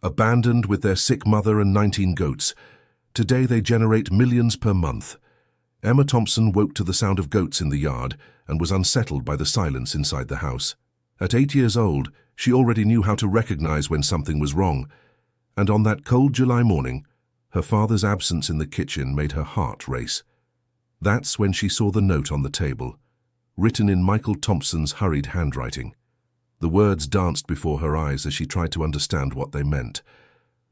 Abandoned with their sick mother and 19 goats. Today they generate millions per month. Emma Thompson woke to the sound of goats in the yard and was unsettled by the silence inside the house. At 8 years old, she already knew how to recognize when something was wrong, and on that cold July morning, her father's absence in the kitchen made her heart race. That's when she saw the note on the table, written in Michael Thompson's hurried handwriting. The words danced before her eyes as she tried to understand what they meant.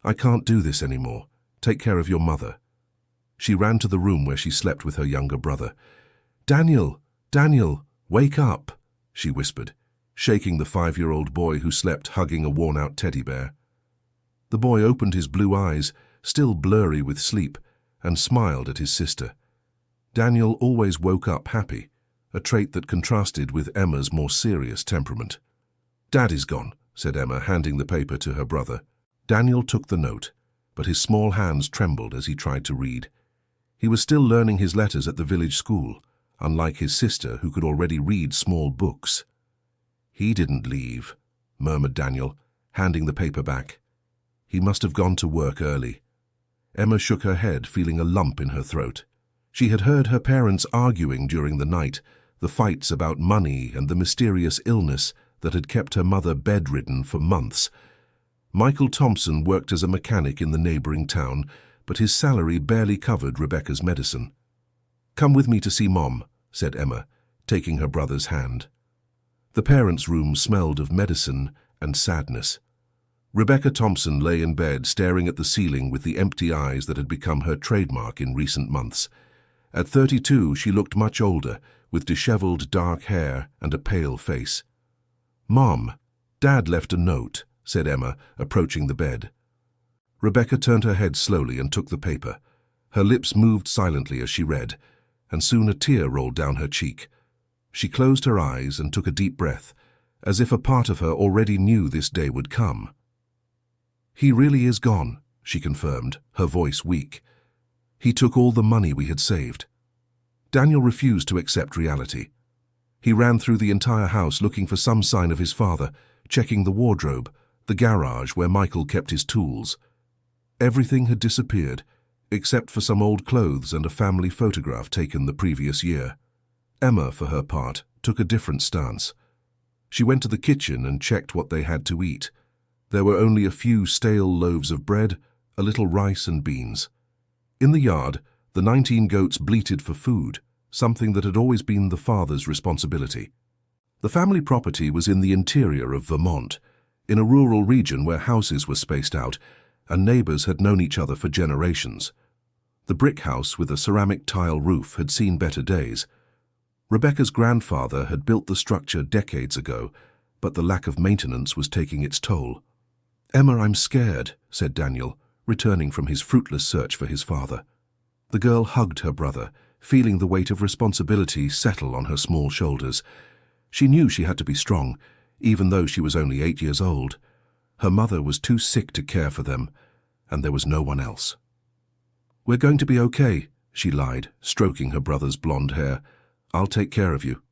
"I can't do this anymore. Take care of your mother." She ran to the room where she slept with her younger brother. "Daniel, Daniel, wake up," she whispered, shaking the 5-year-old boy who slept hugging a worn-out teddy bear. The boy opened his blue eyes, still blurry with sleep, and smiled at his sister. Daniel always woke up happy, a trait that contrasted with Emma's more serious temperament. "Dad is gone," said Emma, handing the paper to her brother. Daniel took the note, but his small hands trembled as he tried to read. He was still learning his letters at the village school, unlike his sister who could already read small books. "He didn't leave," murmured Daniel, handing the paper back. "He must have gone to work early." Emma shook her head, feeling a lump in her throat. She had heard her parents arguing during the night, the fights about money and the mysterious illness that had kept her mother bedridden for months. Michael Thompson worked as a mechanic in the neighboring town, but his salary barely covered Rebecca's medicine. "Come with me to see Mom," said Emma, taking her brother's hand. The parents' room smelled of medicine and sadness. Rebecca Thompson lay in bed, staring at the ceiling with the empty eyes that had become her trademark in recent months. At 32, she looked much older, with disheveled dark hair and a pale face. "Mom, Dad left a note," said Emma, approaching the bed. Rebecca turned her head slowly and took the paper. Her lips moved silently as she read, and soon a tear rolled down her cheek. She closed her eyes and took a deep breath, as if a part of her already knew this day would come. "He really is gone," she confirmed, her voice weak. "He took all the money we had saved." Daniel refused to accept reality. He ran through the entire house looking for some sign of his father, checking the wardrobe, the garage where Michael kept his tools. Everything had disappeared, except for some old clothes and a family photograph taken the previous year. Emma, for her part, took a different stance. She went to the kitchen and checked what they had to eat. There were only a few stale loaves of bread, a little rice and beans. In the yard, the 19 goats bleated for food, something that had always been the father's responsibility. The family property was in the interior of Vermont, in a rural region where houses were spaced out, and neighbors had known each other for generations. The brick house with a ceramic tile roof had seen better days. Rebecca's grandfather had built the structure decades ago, but the lack of maintenance was taking its toll. "Emma, I'm scared," said Daniel, returning from his fruitless search for his father. The girl hugged her brother, feeling the weight of responsibility settle on her small shoulders. She knew she had to be strong, even though she was only 8 years old. Her mother was too sick to care for them, and there was no one else. "We're going to be okay," she lied, stroking her brother's blonde hair. "I'll take care of you."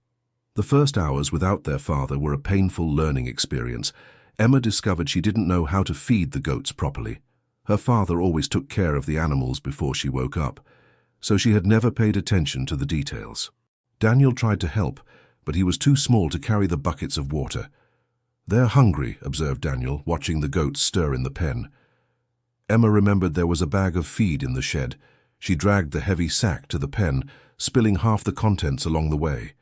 The first hours without their father were a painful learning experience. Emma discovered she didn't know how to feed the goats properly. Her father always took care of the animals before she woke up, so she had never paid attention to the details. Daniel tried to help, but he was too small to carry the buckets of water. "They're hungry," observed Daniel, watching the goats stir in the pen. Emma remembered there was a bag of feed in the shed. She dragged the heavy sack to the pen, spilling half the contents along the way.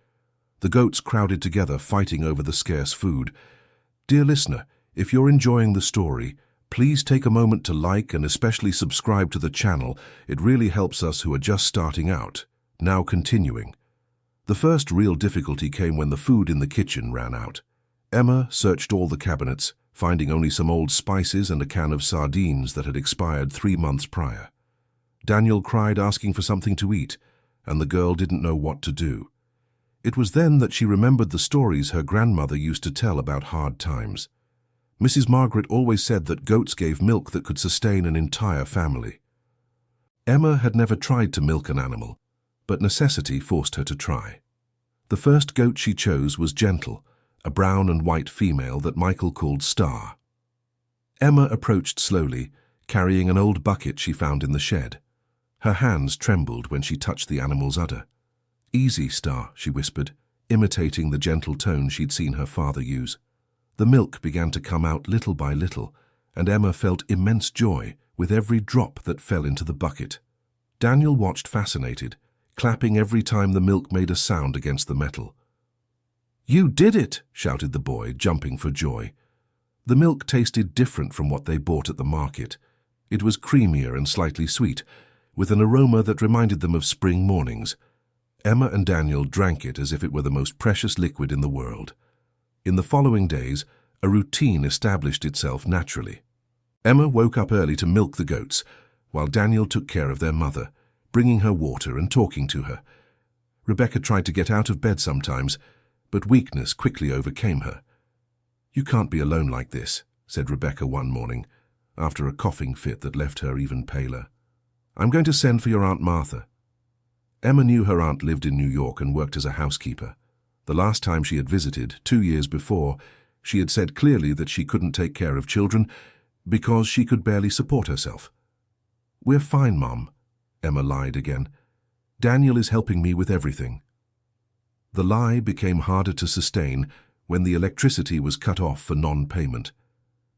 The goats crowded together, fighting over the scarce food. Dear listener, if you're enjoying the story, please take a moment to like and especially subscribe to the channel. It really helps us who are just starting out. Now continuing. The first real difficulty came when the food in the kitchen ran out. Emma searched all the cabinets, finding only some old spices and a can of sardines that had expired 3 months prior. Daniel cried, asking for something to eat, and the girl didn't know what to do. It was then that she remembered the stories her grandmother used to tell about hard times. Mrs. Margaret always said that goats gave milk that could sustain an entire family. Emma had never tried to milk an animal, but necessity forced her to try. The first goat she chose was Gentle, a brown and white female that Michael called Star. Emma approached slowly, carrying an old bucket she found in the shed. Her hands trembled when she touched the animal's udder. "Easy, Star," she whispered, imitating the gentle tone she'd seen her father use. The milk began to come out little by little, and Emma felt immense joy with every drop that fell into the bucket. Daniel watched fascinated, clapping every time the milk made a sound against the metal. "You did it!" shouted the boy, jumping for joy. The milk tasted different from what they bought at the market. It was creamier and slightly sweet, with an aroma that reminded them of spring mornings. Emma and Daniel drank it as if it were the most precious liquid in the world. In the following days, a routine established itself naturally. Emma woke up early to milk the goats, while Daniel took care of their mother, bringing her water and talking to her. Rebecca tried to get out of bed sometimes, but weakness quickly overcame her. "You can't be alone like this," said Rebecca one morning, after a coughing fit that left her even paler. "I'm going to send for your Aunt Martha." Emma knew her aunt lived in New York and worked as a housekeeper. The last time she had visited, 2 years before, she had said clearly that she couldn't take care of children because she could barely support herself. "We're fine, Mom," Emma lied again. "Daniel is helping me with everything." The lie became harder to sustain when the electricity was cut off for non-payment.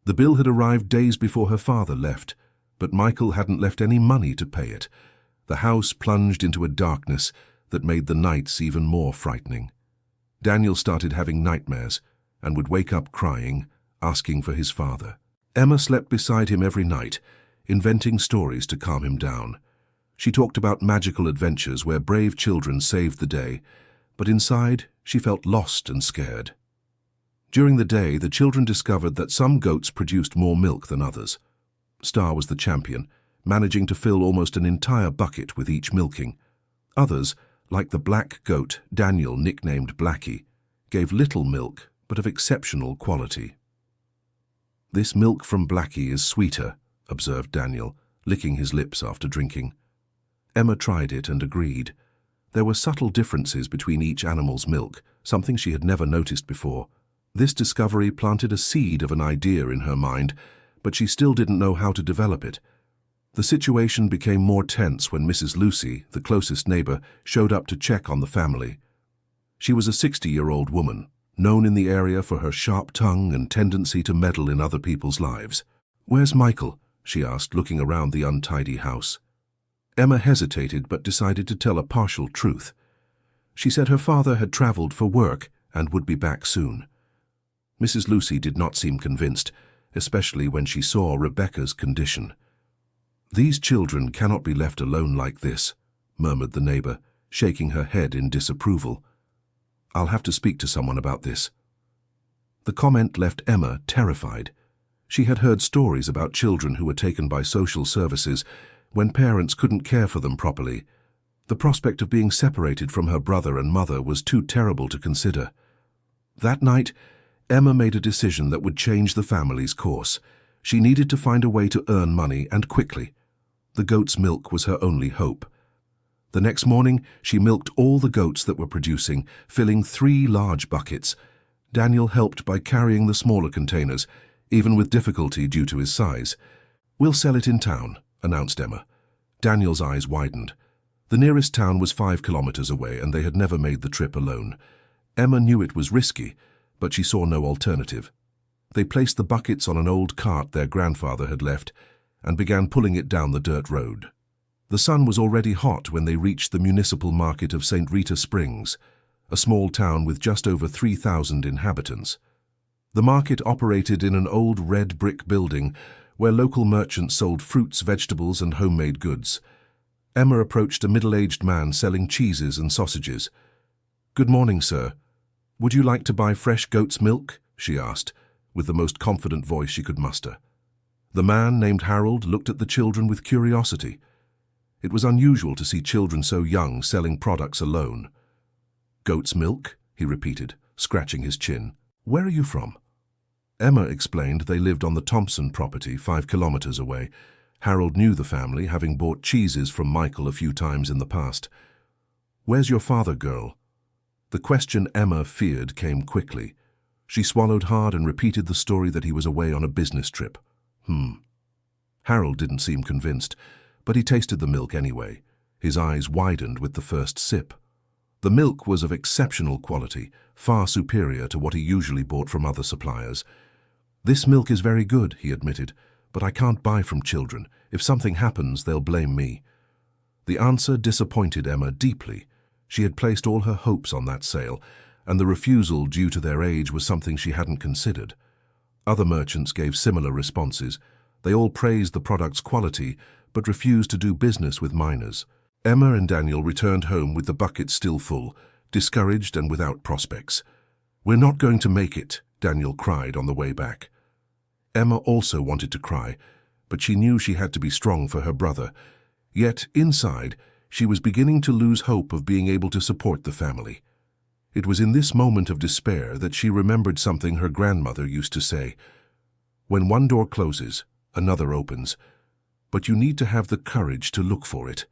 The bill had arrived days before her father left, but Michael hadn't left any money to pay it. The house plunged into a darkness that made the nights even more frightening. Daniel started having nightmares and would wake up crying, asking for his father. Emma slept beside him every night, inventing stories to calm him down. She talked about magical adventures where brave children saved the day, but inside she felt lost and scared. During the day, the children discovered that some goats produced more milk than others. Star was the champion, managing to fill almost an entire bucket with each milking. Others, like the black goat Daniel nicknamed Blackie, gave little milk but of exceptional quality. "This milk from Blackie is sweeter," observed Daniel, licking his lips after drinking. Emma tried it and agreed. There were subtle differences between each animal's milk, something she had never noticed before. This discovery planted a seed of an idea in her mind, but she still didn't know how to develop it. The situation became more tense when Mrs. Lucy, the closest neighbor, showed up to check on the family. She was a 60-year-old woman, known in the area for her sharp tongue and tendency to meddle in other people's lives. "Where's Michael?" she asked, looking around the untidy house. Emma hesitated but decided to tell a partial truth. She said her father had traveled for work and would be back soon. Mrs. Lucy did not seem convinced, especially when she saw Rebecca's condition. "These children cannot be left alone like this," murmured the neighbor, shaking her head in disapproval. "I'll have to speak to someone about this." The comment left Emma terrified. She had heard stories about children who were taken by social services when parents couldn't care for them properly. The prospect of being separated from her brother and mother was too terrible to consider. That night, Emma made a decision that would change the family's course. She needed to find a way to earn money, and quickly. The goat's milk was her only hope. The next morning, she milked all the goats that were producing, filling 3 large buckets. Daniel helped by carrying the smaller containers, even with difficulty due to his size. "We'll sell it in town," announced Emma. Daniel's eyes widened. The nearest town was 5 kilometers away, and they had never made the trip alone. Emma knew it was risky, but she saw no alternative. They placed the buckets on an old cart their grandfather had left and began pulling it down the dirt road. The sun was already hot when they reached the municipal market of St. Rita Springs, a small town with just over 3,000 inhabitants. The market operated in an old red brick building where local merchants sold fruits, vegetables, and homemade goods. Emma approached a middle-aged man selling cheeses and sausages. "Good morning, sir. Would you like to buy fresh goat's milk?" she asked, with the most confident voice she could muster. The man, named Harold, looked at the children with curiosity. It was unusual to see children so young selling products alone. "Goat's milk?" he repeated, scratching his chin. "Where are you from?" Emma explained they lived on the Thompson property 5 kilometers away. Harold knew the family, having bought cheeses from Michael a few times in the past. "Where's your father, girl?" The question Emma feared came quickly. She swallowed hard and repeated the story that he was away on a business trip. Harold didn't seem convinced, but he tasted the milk anyway. His eyes widened with the first sip. The milk was of exceptional quality, far superior to what he usually bought from other suppliers. "This milk is very good," he admitted, "but I can't buy from children. If something happens, they'll blame me." The answer disappointed Emma deeply. She had placed all her hopes on that sale, and the refusal due to their age was something she hadn't considered. Other merchants gave similar responses. They all praised the product's quality, but refused to do business with minors. Emma and Daniel returned home with the bucket still full, discouraged and without prospects. "We're not going to make it," Daniel cried on the way back. Emma also wanted to cry, but she knew she had to be strong for her brother. Yet, inside, she was beginning to lose hope of being able to support the family. It was in this moment of despair that she remembered something her grandmother used to say: "When one door closes, another opens, but you need to have the courage to look for it."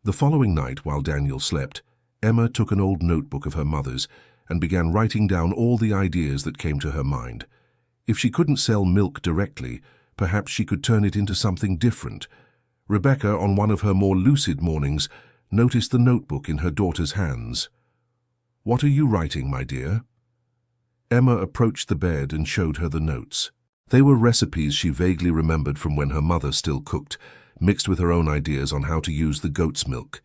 The following night, while Daniel slept, Emma took an old notebook of her mother's and began writing down all the ideas that came to her mind. If she couldn't sell milk directly, perhaps she could turn it into something different. Rebecca, on one of her more lucid mornings, noticed the notebook in her daughter's hands. "What are you writing, my dear?" Emma approached the bed and showed her the notes. They were recipes she vaguely remembered from when her mother still cooked, mixed with her own ideas on how to use the goat's milk.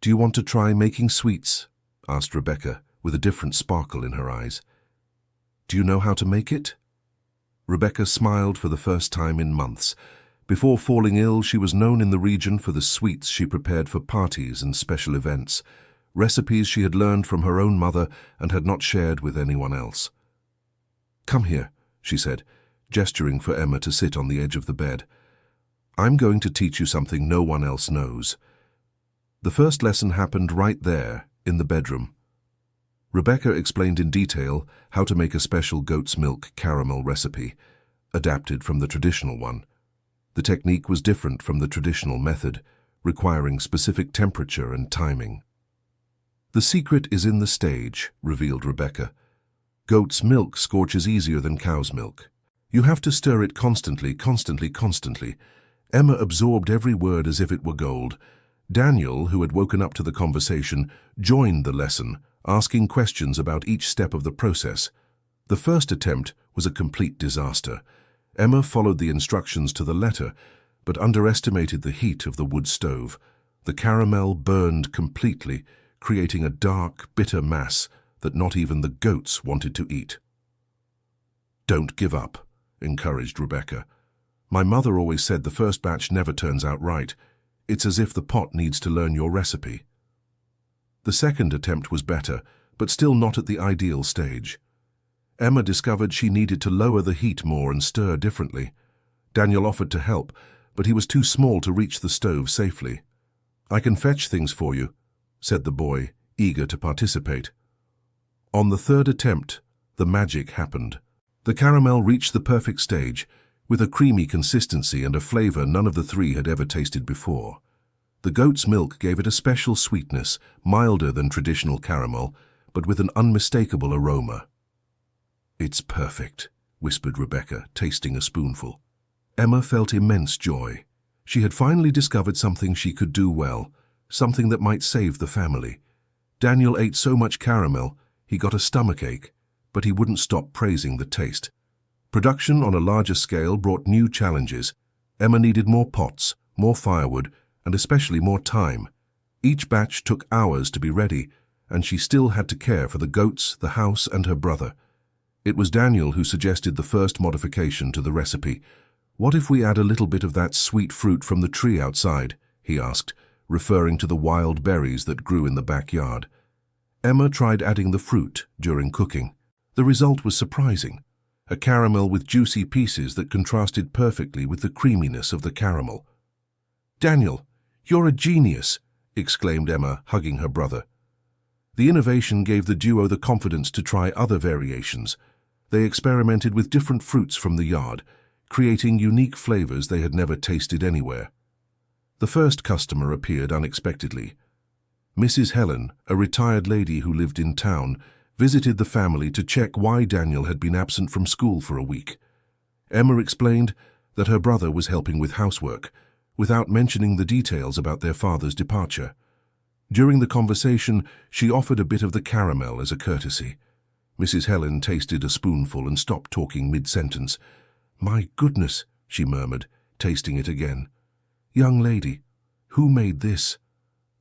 "Do you want to try making sweets?" asked Rebecca, with a different sparkle in her eyes. "Do you know how to make it?" Rebecca smiled for the first time in months. Before falling ill, she was known in the region for the sweets she prepared for parties and special events, recipes she had learned from her own mother and had not shared with anyone else. "Come here," she said, gesturing for Emma to sit on the edge of the bed. "I'm going to teach you something no one else knows." The first lesson happened right there, in the bedroom. Rebecca explained in detail how to make a special goat's milk caramel recipe, adapted from the traditional one. The technique was different from the traditional method, requiring specific temperature and timing. "The secret is in the stage," revealed Rebecca. "Goat's milk scorches easier than cow's milk. You have to stir it constantly, constantly." Emma absorbed every word as if it were gold. Daniel, who had woken up to the conversation, joined the lesson, asking questions about each step of the process. The first attempt was a complete disaster. Emma followed the instructions to the letter, but underestimated the heat of the wood stove. The caramel burned completely, creating a dark, bitter mass that not even the goats wanted to eat. "Don't give up," encouraged Rebecca. "My mother always said the first batch never turns out right. It's as if the pot needs to learn your recipe." The second attempt was better, but still not at the ideal stage. Emma discovered she needed to lower the heat more and stir differently. Daniel offered to help, but he was too small to reach the stove safely. "I can fetch things for you," said the boy, eager to participate. On the third attempt, the magic happened. The caramel reached the perfect stage, with a creamy consistency and a flavor none of the three had ever tasted before. The goat's milk gave it a special sweetness, milder than traditional caramel, but with an unmistakable aroma. "It's perfect," whispered Rebecca, tasting a spoonful. Emma felt immense joy. She had finally discovered something she could do well, something that might save the family. Daniel ate so much caramel, he got a stomachache, but he wouldn't stop praising the taste. Production on a larger scale brought new challenges. Emma needed more pots, more firewood, and especially more time. Each batch took hours to be ready, and she still had to care for the goats, the house, and her brother. It was Daniel who suggested the first modification to the recipe. "What if we add a little bit of that sweet fruit from the tree outside?" he asked, referring to the wild berries that grew in the backyard. Emma tried adding the fruit during cooking. The result was surprising. A caramel with juicy pieces that contrasted perfectly with the creaminess of the caramel. "Daniel, you're a genius!" exclaimed Emma, hugging her brother. The innovation gave the duo the confidence to try other variations. They experimented with different fruits from the yard, creating unique flavors they had never tasted anywhere. The first customer appeared unexpectedly. Mrs. Helen, a retired lady who lived in town, visited the family to check why Daniel had been absent from school for a week. Emma explained, that her brother was helping with housework, without mentioning the details about their father's departure. During the conversation, she offered a bit of the caramel as a courtesy. Mrs. Helen tasted a spoonful and stopped talking mid-sentence. "My goodness," she murmured, tasting it again. "Young lady, who made this?"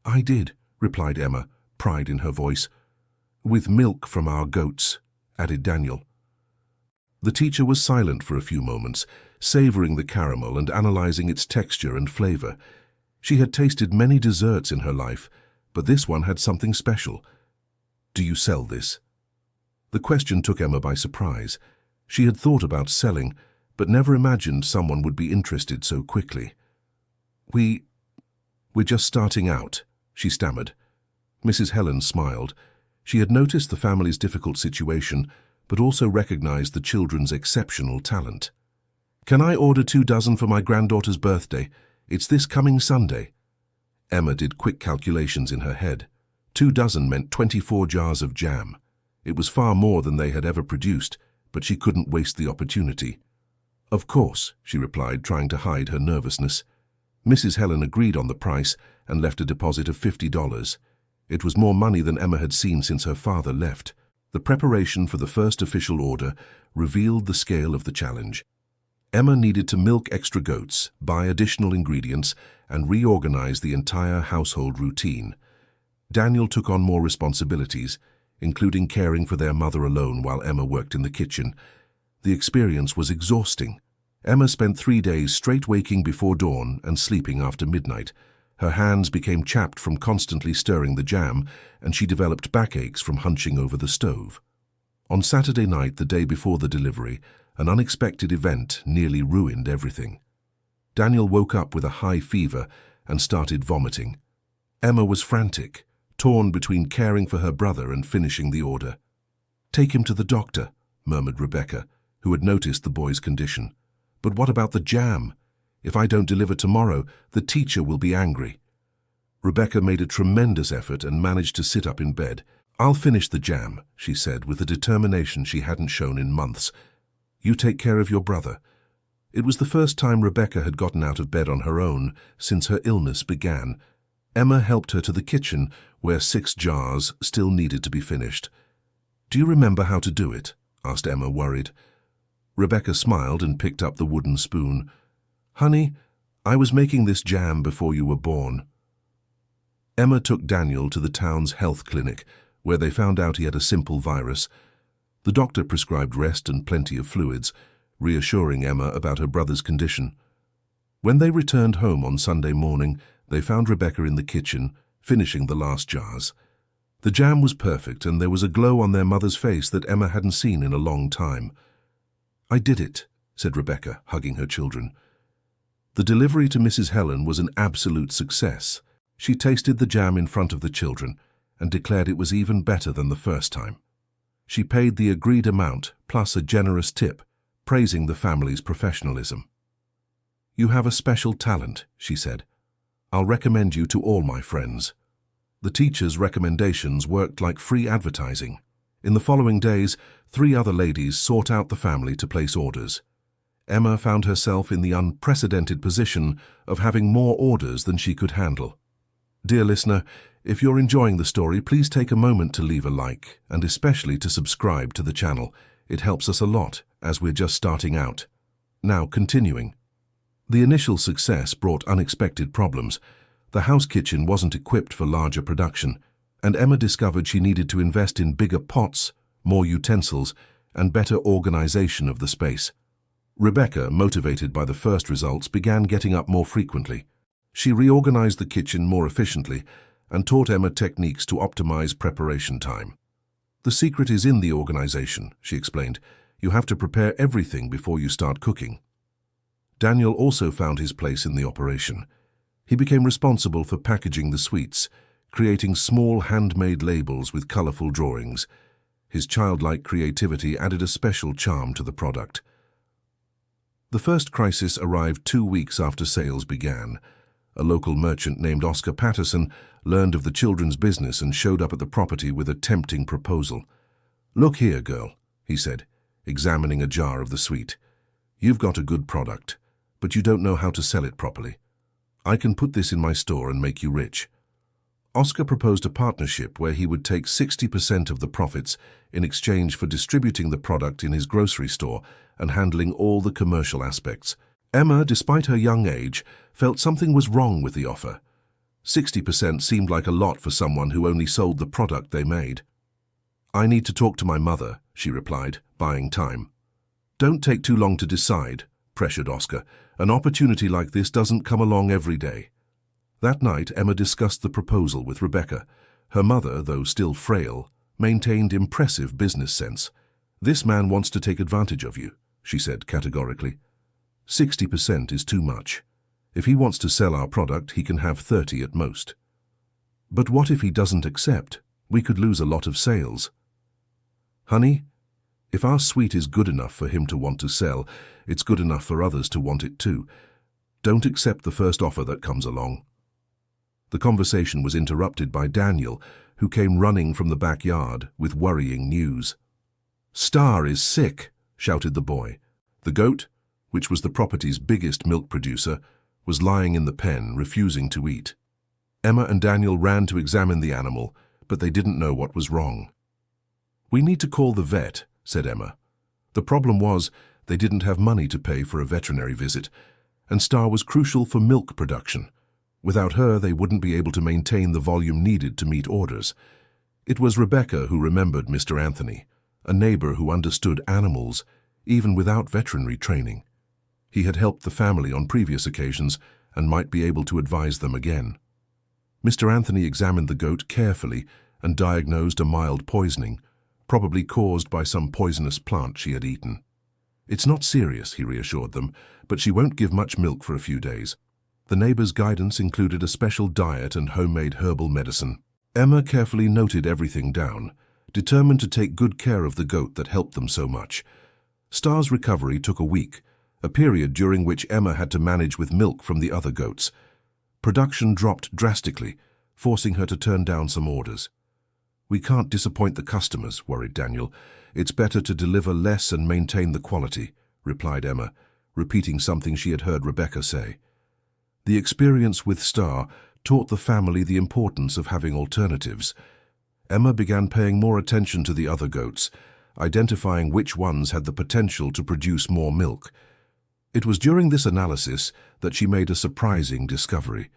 "I did," replied Emma, pride in her voice. "With milk from our goats," added Daniel. The teacher was silent for a few moments, savoring the caramel and analyzing its texture and flavor. She had tasted many desserts in her life, but this one had something special. "Do you sell this?" The question took Emma by surprise. She had thought about selling, but never imagined someone would be interested so quickly. We're just starting out," she stammered. Mrs. Helen smiled. She had noticed the family's difficult situation, but also recognized the children's exceptional talent. "Can I order 2 dozen for my granddaughter's birthday? It's this coming Sunday." Emma did quick calculations in her head. 2 dozen meant 24 jars of jam. It was far more than they had ever produced, but she couldn't waste the opportunity. "Of course," she replied, trying to hide her nervousness. Mrs. Helen agreed on the price and left a deposit of $50. It was more money than Emma had seen since her father left. The preparation for the first official order revealed the scale of the challenge. Emma needed to milk extra goats, buy additional ingredients, and reorganize the entire household routine. Daniel took on more responsibilities, including caring for their mother alone while Emma worked in the kitchen. The experience was exhausting. Emma spent 3 days straight waking before dawn and sleeping after midnight. Her hands became chapped from constantly stirring the jam, and she developed backaches from hunching over the stove. On Saturday night, the day before the delivery, an unexpected event nearly ruined everything. Daniel woke up with a high fever and started vomiting. Emma was frantic, torn between caring for her brother and finishing the order. "Take him to the doctor," murmured Rebecca, who had noticed the boy's condition. "But what about the jam? If I don't deliver tomorrow, the teacher will be angry." Rebecca made a tremendous effort and managed to sit up in bed. "I'll finish the jam," she said with a determination she hadn't shown in months. "You take care of your brother." It was the first time Rebecca had gotten out of bed on her own since her illness began. Emma helped her to the kitchen, where 6 jars still needed to be finished. "Do you remember how to do it?" asked Emma, worried. Rebecca smiled and picked up the wooden spoon. "Honey, I was making this jam before you were born." Emma took Daniel to the town's health clinic, where they found out he had a simple virus. The doctor prescribed rest and plenty of fluids, reassuring Emma about her brother's condition. When they returned home on Sunday morning, they found Rebecca in the kitchen, finishing the last jars. The jam was perfect, and there was a glow on their mother's face that Emma hadn't seen in a long time. "I did it," said Rebecca, hugging her children. The delivery to Mrs. Helen was an absolute success. She tasted the jam in front of the children and declared it was even better than the first time. She paid the agreed amount plus a generous tip, praising the family's professionalism. "You have a special talent," she said. "I'll recommend you to all my friends." The teacher's recommendations worked like free advertising. In the following days, 3 other ladies sought out the family to place orders. Emma found herself in the unprecedented position of having more orders than she could handle. Dear listener, if you're enjoying the story, please take a moment to leave a like, and especially to subscribe to the channel. It helps us a lot, as we're just starting out. Now, continuing. The initial success brought unexpected problems. The house kitchen wasn't equipped for larger production, and Emma discovered she needed to invest in bigger pots, more utensils, and better organization of the space. Rebecca, motivated by the first results, began getting up more frequently. She reorganized the kitchen more efficiently and taught Emma techniques to optimize preparation time. "The secret is in the organization," she explained. "You have to prepare everything before you start cooking." Daniel also found his place in the operation. He became responsible for packaging the sweets, creating small handmade labels with colorful drawings. His childlike creativity added a special charm to the product. The first crisis arrived 2 weeks after sales began. A local merchant named Oscar Patterson learned of the children's business and showed up at the property with a tempting proposal. "Look here, girl," he said, examining a jar of the sweet. "You've got a good product. but you don't know how to sell it properly. I can put this in my store and make you rich." Oscar proposed a partnership where he would take 60% of the profits in exchange for distributing the product in his grocery store and handling all the commercial aspects. Emma, despite her young age, felt something was wrong with the offer. 60% seemed like a lot for someone who only sold the product they made. "I need to talk to my mother," she replied, buying time. "Don't take too long to decide," pressured Oscar. "An opportunity like this doesn't come along every day." That night, Emma discussed the proposal with Rebecca. Her mother, though still frail, maintained impressive business sense. "This man wants to take advantage of you," she said categorically. 60% is too much. If he wants to sell our product, he can have 30 at most." "But what if he doesn't accept? We could lose a lot of sales." "Honey, if our sweet is good enough for him to want to sell, it's good enough for others to want it too. Don't accept the first offer that comes along." The conversation was interrupted by Daniel, who came running from the backyard with worrying news. "Star is sick," shouted the boy. The goat, which was the property's biggest milk producer, was lying in the pen, refusing to eat. Emma and Daniel ran to examine the animal, but they didn't know what was wrong. "We need to call the vet," said Emma. The problem was they didn't have money to pay for a veterinary visit, and Star was crucial for milk production. Without her, they wouldn't be able to maintain the volume needed to meet orders. It was Rebecca who remembered Mr. Anthony, a neighbor who understood animals, even without veterinary training. He had helped the family on previous occasions and might be able to advise them again. Mr. Anthony examined the goat carefully and diagnosed a mild poisoning, probably caused by some poisonous plant she had eaten. "It's not serious," he reassured them, "but she won't give much milk for a few days." The neighbor's guidance included a special diet and homemade herbal medicine. Emma carefully noted everything down, determined to take good care of the goat that helped them so much. Star's recovery took a week, a period during which Emma had to manage with milk from the other goats. Production dropped drastically, forcing her to turn down some orders. "We can't disappoint the customers," worried Daniel. "It's better to deliver less and maintain the quality," replied Emma, repeating something she had heard Rebecca say. The experience with Star taught the family the importance of having alternatives. Emma began paying more attention to the other goats, identifying which ones had the potential to produce more milk. It was during this analysis that she made a surprising discovery.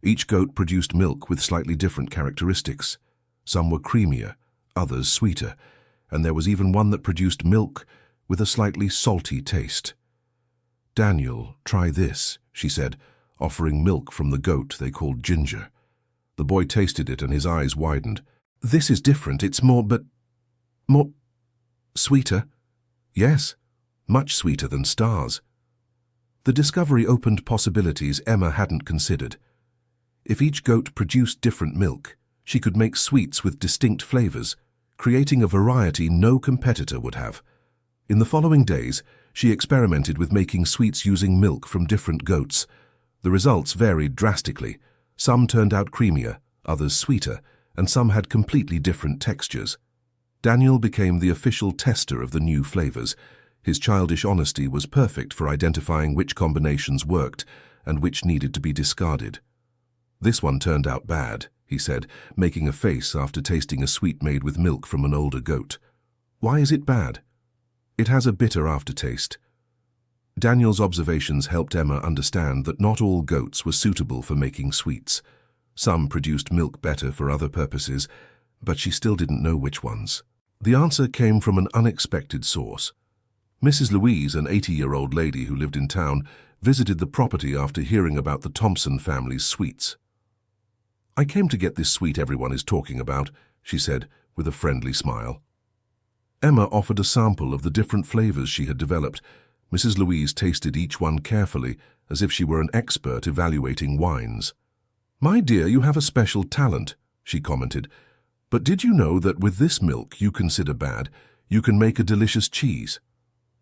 Each goat produced milk with slightly different characteristics. Some were creamier, others sweeter, and there was even one that produced milk with a slightly salty taste. "Daniel, try this," she said, offering milk from the goat they called Ginger. The boy tasted it and his eyes widened. "This is different. It's more sweeter." "Yes, much sweeter than Star's." The discovery opened possibilities Emma hadn't considered. If each goat produced different milk, she could make sweets with distinct flavors, creating a variety no competitor would have. In the following days, she experimented with making sweets using milk from different goats. The results varied drastically. Some turned out creamier, others sweeter, and some had completely different textures. Daniel became the official tester of the new flavors. His childish honesty was perfect for identifying which combinations worked and which needed to be discarded. "This one turned out bad," he said, making a face after tasting a sweet made with milk from an older goat. "Why is it bad?" "It has a bitter aftertaste." Daniel's observations helped Emma understand that not all goats were suitable for making sweets. Some produced milk better for other purposes, but she still didn't know which ones. The answer came from an unexpected source. Mrs. Louise, an 80-year-old lady who lived in town, visited the property after hearing about the Thompson family's sweets. "I came to get this sweet everyone is talking about," she said, with a friendly smile. Emma offered a sample of the different flavors she had developed. Mrs. Louise tasted each one carefully, as if she were an expert evaluating wines. "My dear, you have a special talent," she commented. "But did you know that with this milk you consider bad, you can make a delicious cheese?"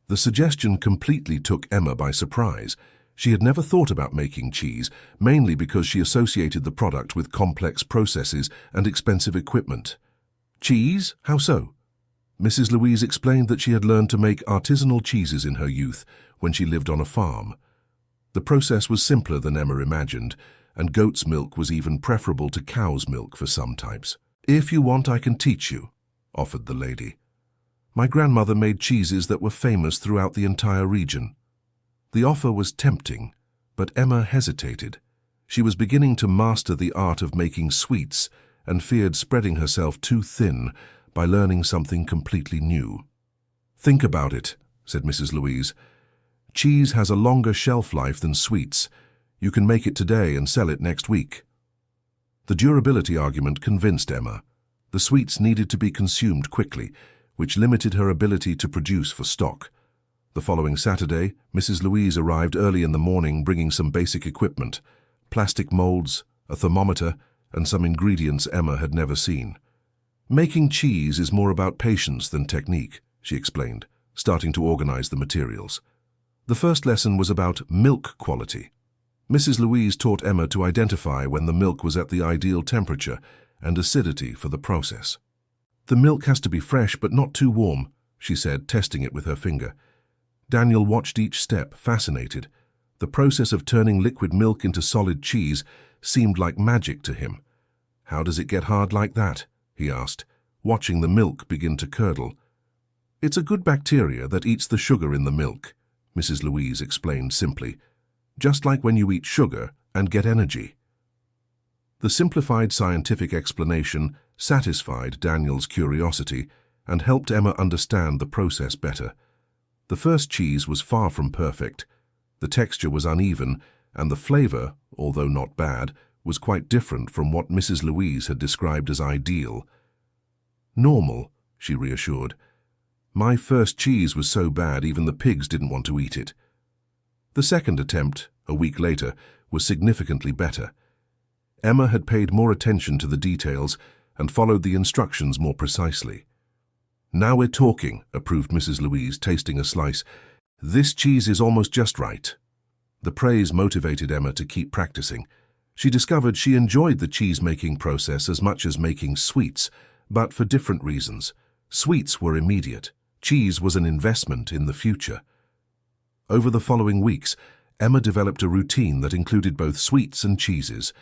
The suggestion completely took Emma by surprise. She had never thought about making cheese, mainly because she associated the product with complex processes and expensive equipment. "Cheese? How so?" Mrs. Louise explained that she had learned to make artisanal cheeses in her youth when she lived on a farm. The process was simpler than Emma imagined, and goat's milk was even preferable to cow's milk for some types. "If you want, I can teach you," offered the lady. "My grandmother made cheeses that were famous throughout the entire region." The offer was tempting, but Emma hesitated. She was beginning to master the art of making sweets and feared spreading herself too thin by learning something completely new. "Think about it," said Mrs. Louise. "Cheese has a longer shelf life than sweets. You can make it today and sell it next week." The durability argument convinced Emma. The sweets needed to be consumed quickly, which limited her ability to produce for stock. The following Saturday, Mrs. Louise arrived early in the morning bringing some basic equipment, plastic molds, a thermometer, and some ingredients Emma had never seen. "Making cheese is more about patience than technique," she explained, starting to organize the materials. The first lesson was about milk quality. Mrs. Louise taught Emma to identify when the milk was at the ideal temperature and acidity for the process. "The milk has to be fresh but not too warm," she said, testing it with her finger. Daniel watched each step, fascinated. The process of turning liquid milk into solid cheese seemed like magic to him. "How does it get hard like that?" he asked, watching the milk begin to curdle. "It's a good bacteria that eats the sugar in the milk," Mrs. Louise explained simply. "Just like when you eat sugar and get energy." The simplified scientific explanation satisfied Daniel's curiosity and helped Emma understand the process better. The first cheese was far from perfect. The texture was uneven, and the flavor, although not bad, was quite different from what Mrs. Louise had described as ideal. "Normal," she reassured. "My first cheese was so bad even the pigs didn't want to eat it." The second attempt, a week later, was significantly better. Emma had paid more attention to the details and followed the instructions more precisely. "Now we're talking," approved Mrs. Louise, tasting a slice. "This cheese is almost just right." The praise motivated Emma to keep practicing. She discovered she enjoyed the cheese-making process as much as making sweets, but for different reasons. Sweets were immediate. Cheese was an investment in the future. Over the following weeks, Emma developed a routine that included both sweets and cheeses.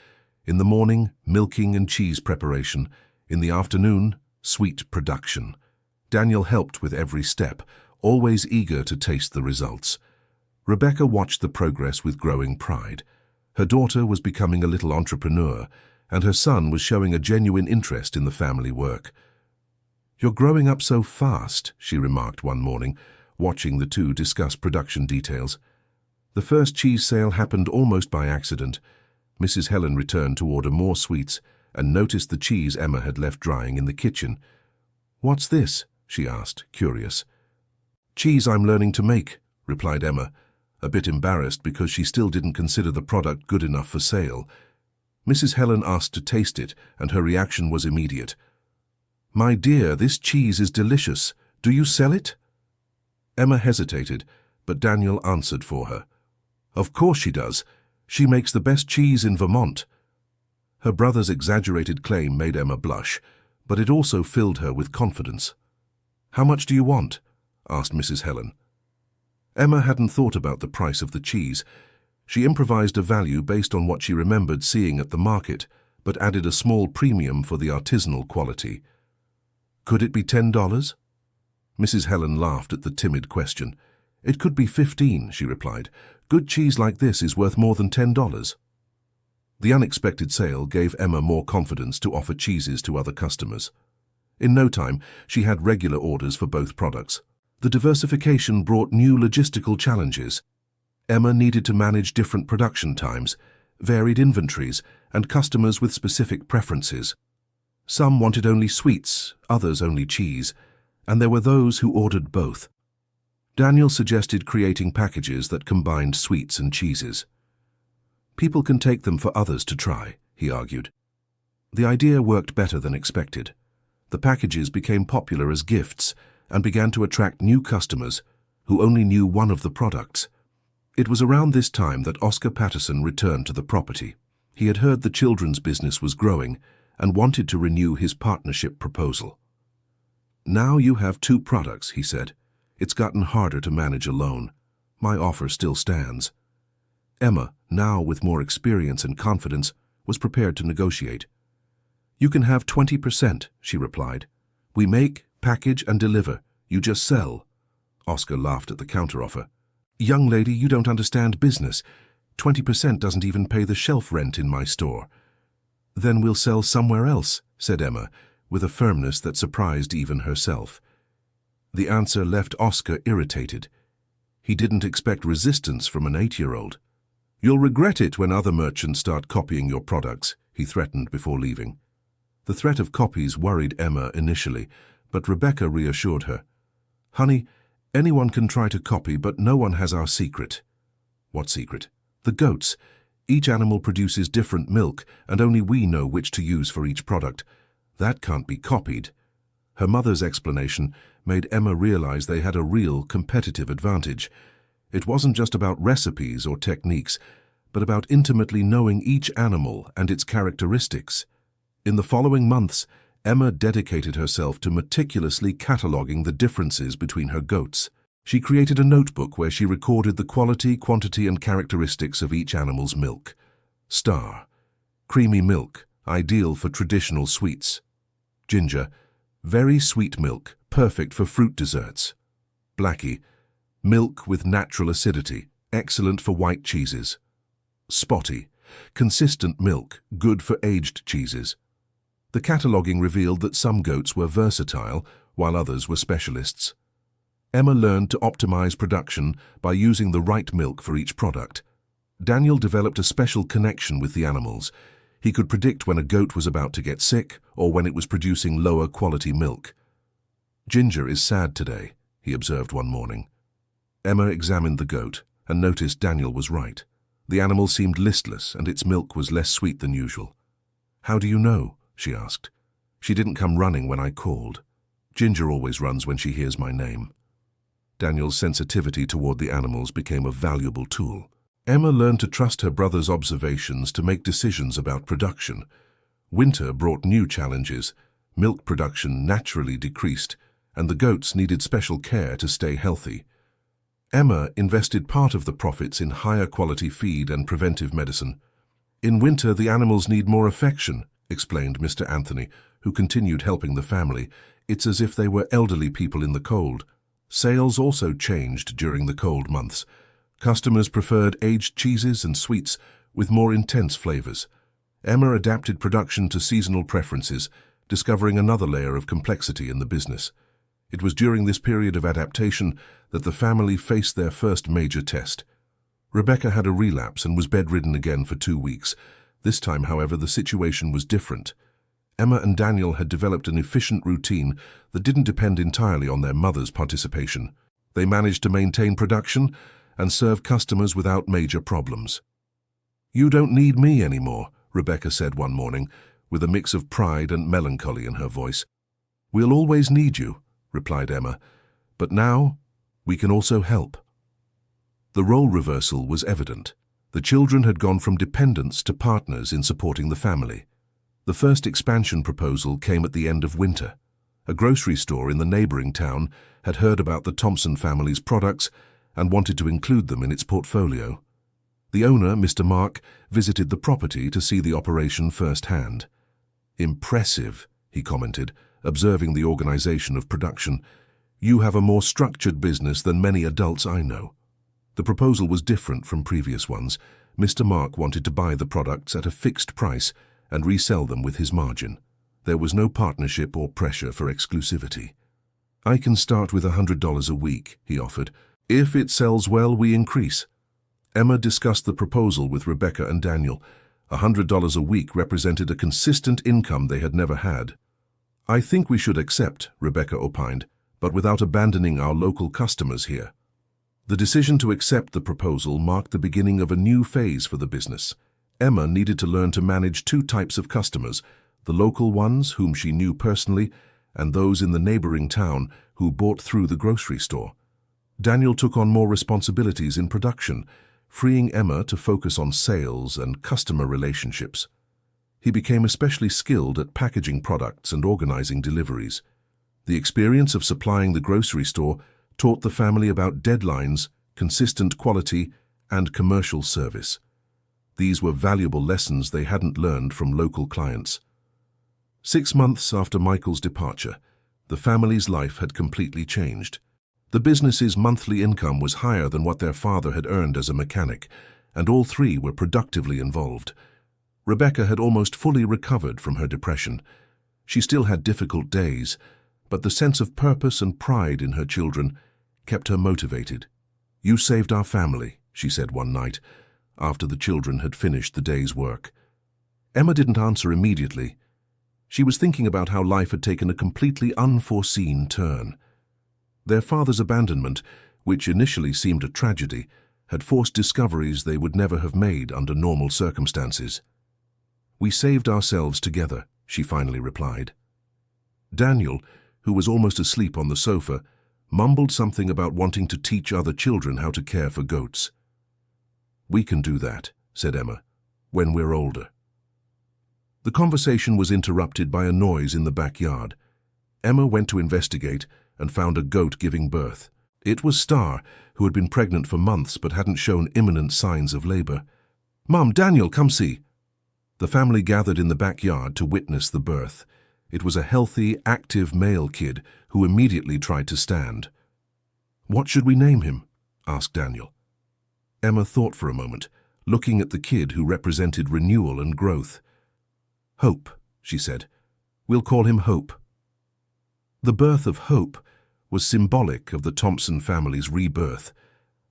In the morning, milking and cheese preparation. In the afternoon, sweet production. Daniel helped with every step, always eager to taste the results. Rebecca watched the progress with growing pride. Her daughter was becoming a little entrepreneur, and her son was showing a genuine interest in the family work. "You're growing up so fast," she remarked one morning, watching the two discuss production details. The first cheese sale happened almost by accident. Mrs. Helen returned to order more sweets and noticed the cheese Emma had left drying in the kitchen. "What's this?" she asked, curious. "Cheese I'm learning to make," replied Emma, a bit embarrassed because she still didn't consider the product good enough for sale. Mrs. Helen asked to taste it, and her reaction was immediate. "My dear, this cheese is delicious. Do you sell it?" Emma hesitated, but Daniel answered for her. "Of course she does. She makes the best cheese in Vermont." Her brother's exaggerated claim made Emma blush, but it also filled her with confidence. "How much do you want?" asked Mrs. Helen. Emma hadn't thought about the price of the cheese. She improvised a value based on what she remembered seeing at the market, but added a small premium for the artisanal quality. "Could it be $10? Mrs. Helen laughed at the timid question. "It could be 15, she replied. "Good cheese like this is worth more than $10. The unexpected sale gave Emma more confidence to offer cheeses to other customers. In no time, she had regular orders for both products. The diversification brought new logistical challenges. Emma needed to manage different production times, varied inventories, and customers with specific preferences. Some wanted only sweets, others only cheese, and there were those who ordered both. Daniel suggested creating packages that combined sweets and cheeses. "People can take them for others to try," he argued. The idea worked better than expected. The packages became popular as gifts and began to attract new customers who only knew one of the products. It was around this time that Oscar Patterson returned to the property. He had heard the children's business was growing and wanted to renew his partnership proposal. "Now you have 2 products," he said. "It's gotten harder to manage alone. My offer still stands." Emma, now with more experience and confidence, was prepared to negotiate. "You can have 20%, she replied. "We make, package, and deliver. You just sell." Oscar laughed at the counteroffer. "Young lady, you don't understand business. 20% doesn't even pay the shelf rent in my store." "Then we'll sell somewhere else," said Emma, with a firmness that surprised even herself. The answer left Oscar irritated. He didn't expect resistance from an 8-year-old. "You'll regret it when other merchants start copying your products," he threatened before leaving. The threat of copies worried Emma initially, but Rebecca reassured her. "Honey, anyone can try to copy, but no one has our secret." "What secret?" "The goats. Each animal produces different milk, and only we know which to use for each product. That can't be copied." Her mother's explanation made Emma realize they had a real competitive advantage. It wasn't just about recipes or techniques, but about intimately knowing each animal and its characteristics. In the following months, Emma dedicated herself to meticulously cataloging the differences between her goats. She created a notebook where she recorded the quality, quantity, and characteristics of each animal's milk. Star: creamy milk, ideal for traditional sweets. Ginger: very sweet milk, perfect for fruit desserts. Blackie: milk with natural acidity, excellent for white cheeses. Spotty: consistent milk, good for aged cheeses. The cataloguing revealed that some goats were versatile, while others were specialists. Emma learned to optimize production by using the right milk for each product. Daniel developed a special connection with the animals. He could predict when a goat was about to get sick or when it was producing lower quality milk. "Ginger is sad today," he observed one morning. Emma examined the goat and noticed Daniel was right. The animal seemed listless and its milk was less sweet than usual. "How do you know?" she asked. "She didn't come running when I called. Ginger always runs when she hears my name." Daniel's sensitivity toward the animals became a valuable tool. Emma learned to trust her brother's observations to make decisions about production. Winter brought new challenges. Milk production naturally decreased, and the goats needed special care to stay healthy. Emma invested part of the profits in higher quality feed and preventive medicine. "In winter, the animals need more affection," explained Mr. Anthony, who continued helping the family. "It's as if they were elderly people in the cold." Sales also changed during the cold months. Customers preferred aged cheeses and sweets with more intense flavors. Emma adapted production to seasonal preferences, discovering another layer of complexity in the business. It was during this period of adaptation that the family faced their first major test. Rebecca had a relapse and was bedridden again for 2 weeks. This time, however, the situation was different. Emma and Daniel had developed an efficient routine that didn't depend entirely on their mother's participation. They managed to maintain production and serve customers without major problems. "You don't need me anymore," Rebecca said one morning, with a mix of pride and melancholy in her voice. "We'll always need you," replied Emma, "but now we can also help." The role reversal was evident. The children had gone from dependents to partners in supporting the family. The first expansion proposal came at the end of winter. A grocery store in the neighboring town had heard about the Thompson family's products and wanted to include them in its portfolio. The owner, Mr. Mark, visited the property to see the operation firsthand. "Impressive," he commented, observing the organization of production. "You have a more structured business than many adults I know." The proposal was different from previous ones. Mr. Mark wanted to buy the products at a fixed price and resell them with his margin. There was no partnership or pressure for exclusivity. "I can start with $100 a week," he offered. "If it sells well, we increase." Emma discussed the proposal with Rebecca and Daniel. $100 a week represented a consistent income they had never had. "I think we should accept," Rebecca opined, "but without abandoning our local customers here." The decision to accept the proposal marked the beginning of a new phase for the business. Emma needed to learn to manage 2 types of customers, the local ones, whom she knew personally, and those in the neighboring town who bought through the grocery store. Daniel took on more responsibilities in production, freeing Emma to focus on sales and customer relationships. He became especially skilled at packaging products and organizing deliveries. The experience of supplying the grocery store taught the family about deadlines, consistent quality, and commercial service. These were valuable lessons they hadn't learned from local clients. 6 months after Michael's departure, the family's life had completely changed. The business's monthly income was higher than what their father had earned as a mechanic, and all three were productively involved. Rebecca had almost fully recovered from her depression. She still had difficult days, but the sense of purpose and pride in her children kept her motivated. "You saved our family," she said one night, after the children had finished the day's work. Emma didn't answer immediately. She was thinking about how life had taken a completely unforeseen turn. Their father's abandonment, which initially seemed a tragedy, had forced discoveries they would never have made under normal circumstances. "We saved ourselves together," she finally replied. Daniel, who was almost asleep on the sofa, mumbled something about wanting to teach other children how to care for goats. "We can do that," said Emma, "when we're older." The conversation was interrupted by a noise in the backyard. Emma went to investigate and found a goat giving birth. It was Star, who had been pregnant for months but hadn't shown imminent signs of labor. "Mom, Daniel, come see." The family gathered in the backyard to witness the birth. It was a healthy, active male kid who immediately tried to stand. "What should we name him?" asked Daniel. Emma thought for a moment, looking at the kid who represented renewal and growth. "Hope," she said. "We'll call him Hope." The birth of Hope was symbolic of the Thompson family's rebirth.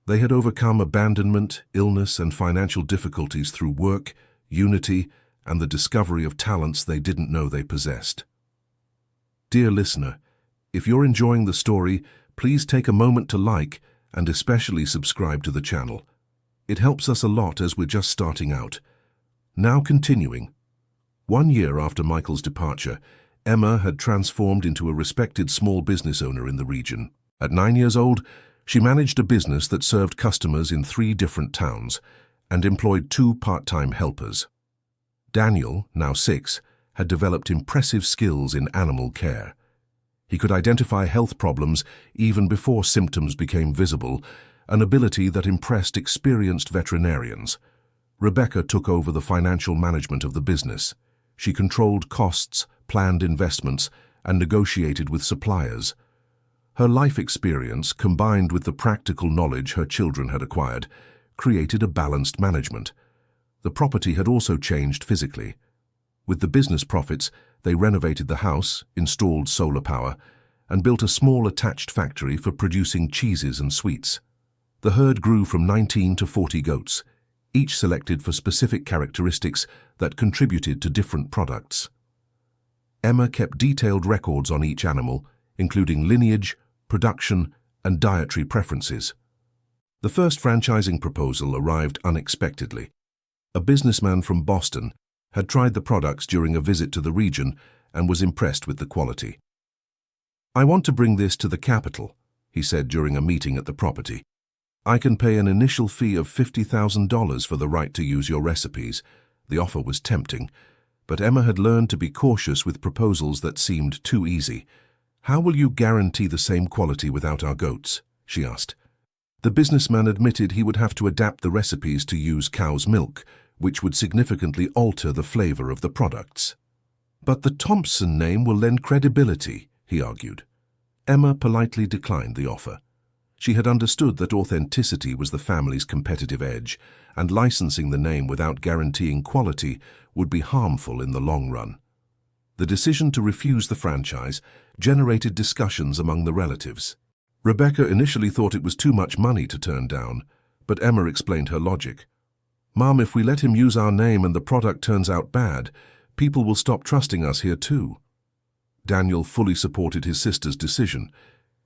They had overcome abandonment, illness, and financial difficulties through work, unity, and the discovery of talents they didn't know they possessed. Dear listener, if you're enjoying the story, please take a moment to like and especially subscribe to the channel. It helps us a lot as we're just starting out. Now continuing. 1 year after Michael's departure, Emma had transformed into a respected small business owner in the region. At 9 years old, she managed a business that served customers in 3 different towns and employed 2 part-time helpers. Daniel, now 6, had developed impressive skills in animal care. He could identify health problems even before symptoms became visible, an ability that impressed experienced veterinarians. Rebecca took over the financial management of the business. She controlled costs, planned investments, and negotiated with suppliers. Her life experience, combined with the practical knowledge her children had acquired, created a balanced management. The property had also changed physically. With the business profits, they renovated the house, installed solar power, and built a small attached factory for producing cheeses and sweets. The herd grew from 19 to 40 goats, each selected for specific characteristics that contributed to different products. Emma kept detailed records on each animal, including lineage, production, and dietary preferences. The first franchising proposal arrived unexpectedly. A businessman from Boston had tried the products during a visit to the region and was impressed with the quality. "I want to bring this to the capital," he said during a meeting at the property. "I can pay an initial fee of $50,000 for the right to use your recipes." The offer was tempting, but Emma had learned to be cautious with proposals that seemed too easy. "How will you guarantee the same quality without our goats?" she asked. The businessman admitted he would have to adapt the recipes to use cow's milk, which would significantly alter the flavor of the products. "But the Thompson name will lend credibility," he argued. Emma politely declined the offer. She had understood that authenticity was the family's competitive edge, and licensing the name without guaranteeing quality would be harmful in the long run. The decision to refuse the franchise generated discussions among the relatives. Rebecca initially thought it was too much money to turn down, but Emma explained her logic. "Mom, if we let him use our name and the product turns out bad, people will stop trusting us here too." Daniel fully supported his sister's decision.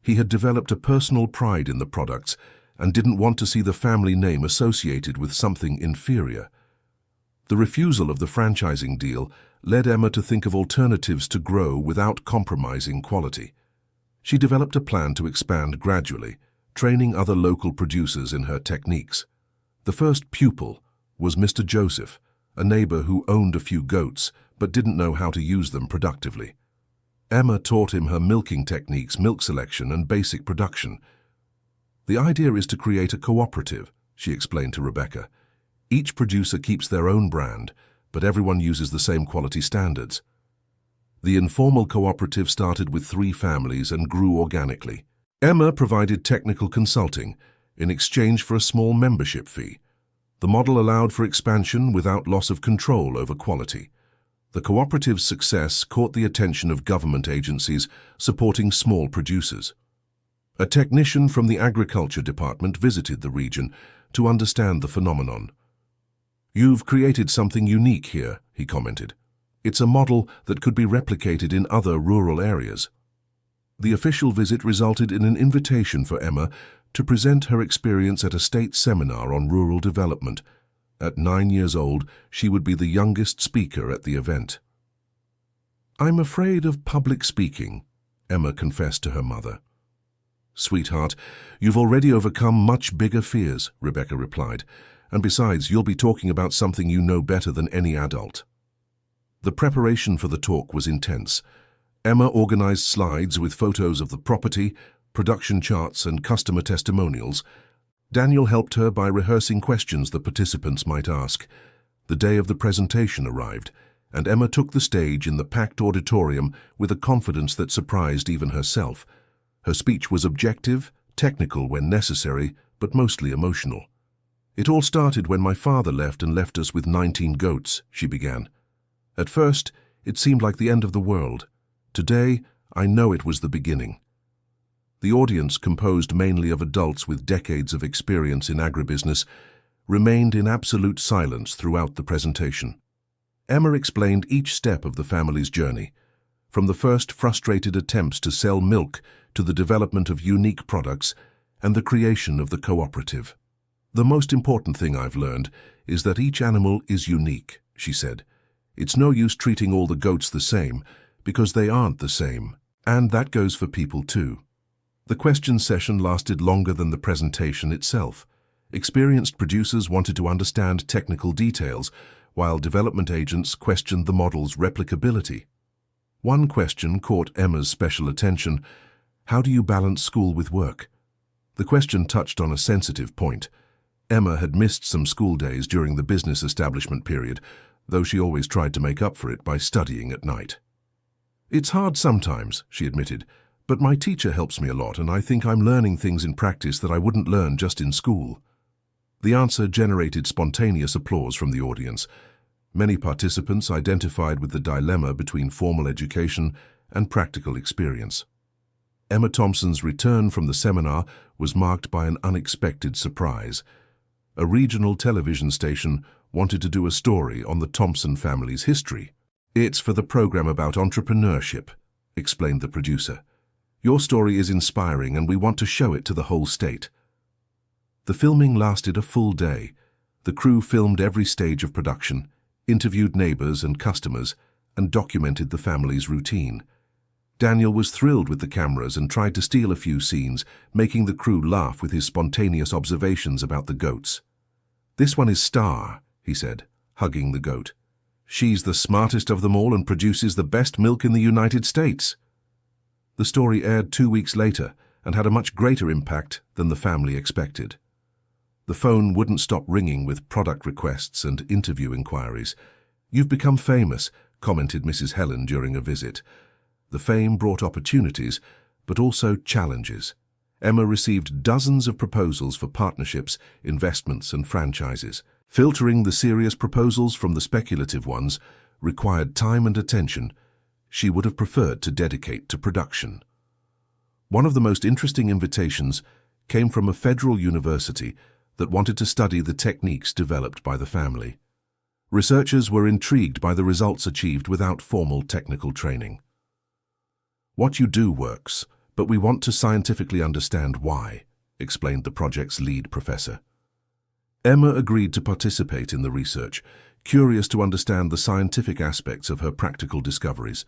He had developed a personal pride in the products and didn't want to see the family name associated with something inferior. The refusal of the franchising deal led Emma to think of alternatives to grow without compromising quality. She developed a plan to expand gradually, training other local producers in her techniques. The first pupil was Mr. Joseph, a neighbor who owned a few goats but didn't know how to use them productively. Emma taught him her milking techniques, milk selection, and basic production. "The idea is to create a cooperative," she explained to Rebecca. Each producer keeps their own brand, but everyone uses the same quality standards. The informal cooperative started with 3 families and grew organically. Emma provided technical consulting in exchange for a small membership fee. The model allowed for expansion without loss of control over quality. The cooperative's success caught the attention of government agencies supporting small producers. A technician from the Agriculture Department visited the region to understand the phenomenon. "You've created something unique here," he commented. "It's a model that could be replicated in other rural areas." The official visit resulted in an invitation for Emma to present her experience at a state seminar on rural development. At 9 years old, she would be the youngest speaker at the event. "I'm afraid of public speaking," Emma confessed to her mother. "Sweetheart, you've already overcome much bigger fears," Rebecca replied. "And besides, you'll be talking about something you know better than any adult." The preparation for the talk was intense. Emma organized slides with photos of the property, production charts, and customer testimonials. Daniel helped her by rehearsing questions the participants might ask. The day of the presentation arrived, and Emma took the stage in the packed auditorium with a confidence that surprised even herself. Her speech was objective, technical when necessary, but mostly emotional. "It all started when my father left us with 19 goats," she began. "At first, it seemed like the end of the world. Today, I know it was the beginning." The audience, composed mainly of adults with decades of experience in agribusiness, remained in absolute silence throughout the presentation. Emma explained each step of the family's journey, from the first frustrated attempts to sell milk to the development of unique products and the creation of the cooperative. "The most important thing I've learned is that each animal is unique," she said. "It's no use treating all the goats the same, because they aren't the same, and that goes for people too." The question session lasted longer than the presentation itself. Experienced producers wanted to understand technical details, while development agents questioned the model's replicability. One question caught Emma's special attention: "How do you balance school with work?" The question touched on a sensitive point. Emma had missed some school days during the business establishment period, though she always tried to make up for it by studying at night. "It's hard sometimes," she admitted, "but my teacher helps me a lot, and I think I'm learning things in practice that I wouldn't learn just in school." The answer generated spontaneous applause from the audience. Many participants identified with the dilemma between formal education and practical experience. Emma Thompson's return from the seminar was marked by an unexpected surprise. A regional television station wanted to do a story on the Thompson family's history. "It's for the program about entrepreneurship," explained the producer. "Your story is inspiring and we want to show it to the whole state." The filming lasted a full day. The crew filmed every stage of production, interviewed neighbors and customers, and documented the family's routine. Daniel was thrilled with the cameras and tried to steal a few scenes, making the crew laugh with his spontaneous observations about the goats. "This one is Star," he said, hugging the goat. "She's the smartest of them all and produces the best milk in the United States." The story aired 2 weeks later and had a much greater impact than the family expected. The phone wouldn't stop ringing with product requests and interview inquiries. "You've become famous," commented Mrs. Helen during a visit. The fame brought opportunities, but also challenges. Emma received dozens of proposals for partnerships, investments, and franchises. Filtering the serious proposals from the speculative ones required time and attention she would have preferred to dedicate to production. One of the most interesting invitations came from a federal university that wanted to study the techniques developed by the family. Researchers were intrigued by the results achieved without formal technical training. "What you do works, but we want to scientifically understand why," explained the project's lead professor. Emma agreed to participate in the research, curious to understand the scientific aspects of her practical discoveries.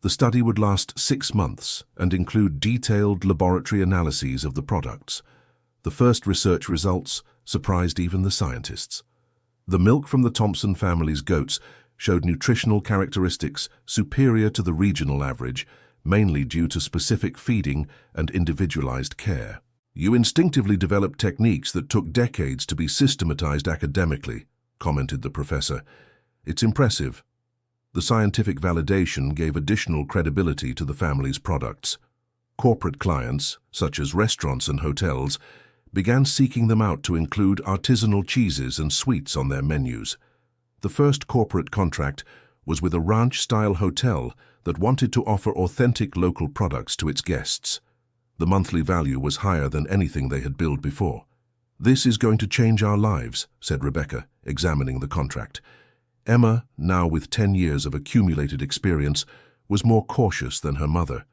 The study would last 6 months and include detailed laboratory analyses of the products. The first research results surprised even the scientists. The milk from the Thompson family's goats showed nutritional characteristics superior to the regional average, mainly due to specific feeding and individualized care. "You instinctively developed techniques that took decades to be systematized academically," commented the professor. "It's impressive." The scientific validation gave additional credibility to the family's products. Corporate clients, such as restaurants and hotels, began seeking them out to include artisanal cheeses and sweets on their menus. The first corporate contract was with a ranch-style hotel that wanted to offer authentic local products to its guests. The monthly value was higher than anything they had billed before. "This is going to change our lives," said Rebecca, examining the contract. Emma, now with 10 years of accumulated experience, was more cautious than her mother.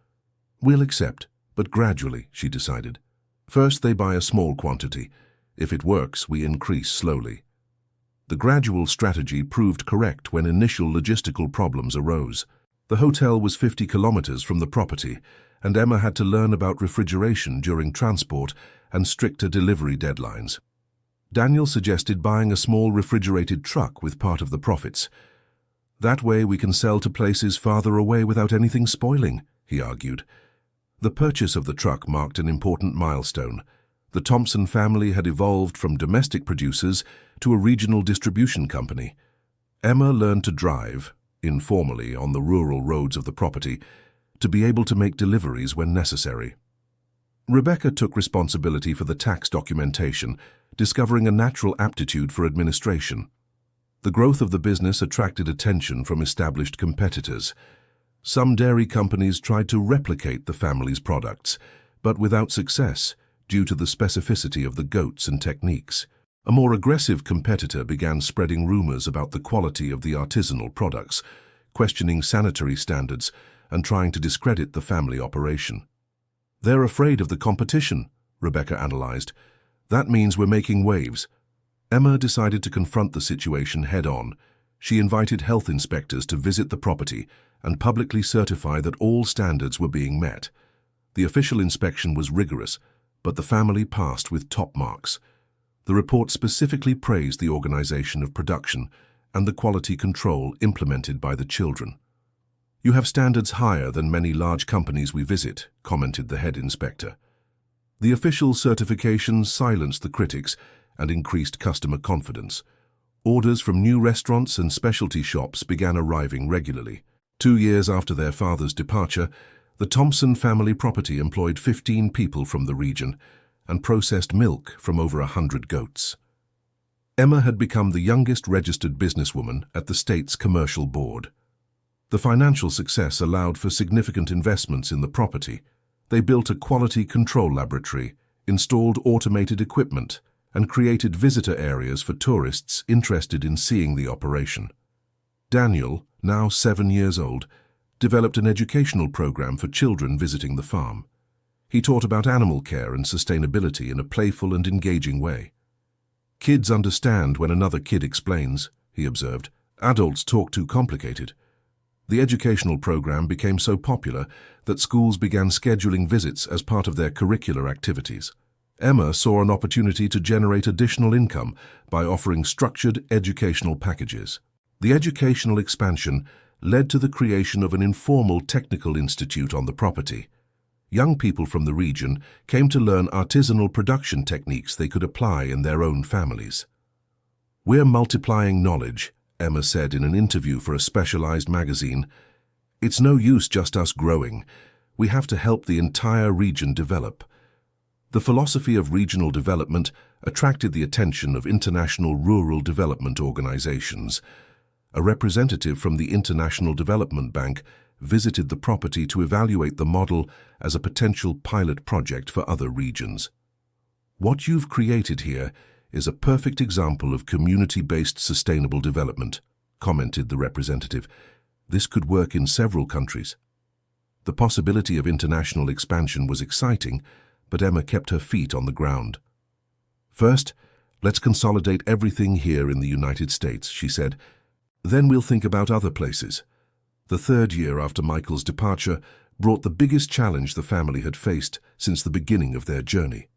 "We'll accept, but gradually," she decided. "First they buy a small quantity. If it works, we increase slowly." The gradual strategy proved correct when initial logistical problems arose. The hotel was 50 kilometers from the property, and Emma had to learn about refrigeration during transport and stricter delivery deadlines. Daniel suggested buying a small refrigerated truck with part of the profits. "That way we can sell to places farther away without anything spoiling," he argued. The purchase of the truck marked an important milestone. The Thompson family had evolved from domestic producers to a regional distribution company. Emma learned to drive, informally on the rural roads of the property, to be able to make deliveries when necessary. Rebecca took responsibility for the tax documentation, discovering a natural aptitude for administration. The growth of the business attracted attention from established competitors. Some dairy companies tried to replicate the family's products, but without success due to the specificity of the goats and techniques. A more aggressive competitor began spreading rumors about the quality of the artisanal products, questioning sanitary standards and trying to discredit the family operation. "They're afraid of the competition," Rebecca analyzed. "That means we're making waves." Emma decided to confront the situation head-on. She invited health inspectors to visit the property and publicly certify that all standards were being met. The official inspection was rigorous, but the family passed with top marks. The report specifically praised the organization of production and the quality control implemented by the children. "You have standards higher than many large companies we visit," commented the head inspector. The official certification silenced the critics and increased customer confidence. Orders from new restaurants and specialty shops began arriving regularly. 2 years after their father's departure, the Thompson family property employed 15 people from the region and processed milk from over 100 goats. Emma had become the youngest registered businesswoman at the state's commercial board. The financial success allowed for significant investments in the property. They built a quality control laboratory, installed automated equipment, and created visitor areas for tourists interested in seeing the operation. Daniel, now 7 years old, developed an educational program for children visiting the farm. He taught about animal care and sustainability in a playful and engaging way. "Kids understand when another kid explains," he observed. "Adults talk too complicated." The educational program became so popular that schools began scheduling visits as part of their curricular activities. Emma saw an opportunity to generate additional income by offering structured educational packages. The educational expansion led to the creation of an informal technical institute on the property. Young people from the region came to learn artisanal production techniques they could apply in their own families. "We're multiplying knowledge," Emma said in an interview for a specialized magazine. "It's no use just us growing. We have to help the entire region develop." The philosophy of regional development attracted the attention of international rural development organizations. A representative from the International Development Bank visited the property to evaluate the model as a potential pilot project for other regions. "What you've created here is a perfect example of community-based sustainable development," commented the representative. "This could work in several countries." The possibility of international expansion was exciting, but Emma kept her feet on the ground. "First, let's consolidate everything here in the United States," she said. "Then we'll think about other places." The 3rd year after Michael's departure brought the biggest challenge the family had faced since the beginning of their journey.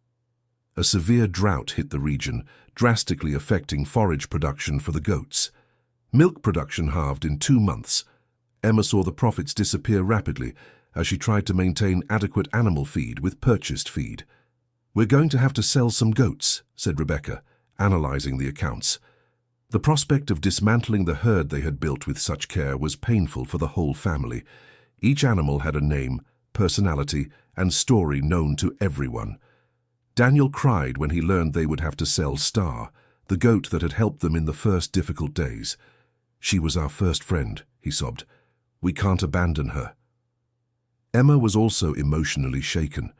A severe drought hit the region, drastically affecting forage production for the goats. Milk production halved in 2 months. Emma saw the profits disappear rapidly as she tried to maintain adequate animal feed with purchased feed. "We're going to have to sell some goats," said Rebecca, analyzing the accounts. The prospect of dismantling the herd they had built with such care was painful for the whole family. Each animal had a name, personality, and story known to everyone. Daniel cried when he learned they would have to sell Star, the goat that had helped them in the first difficult days. "She was our first friend," he sobbed. "We can't abandon her." Emma was also emotionally shaken,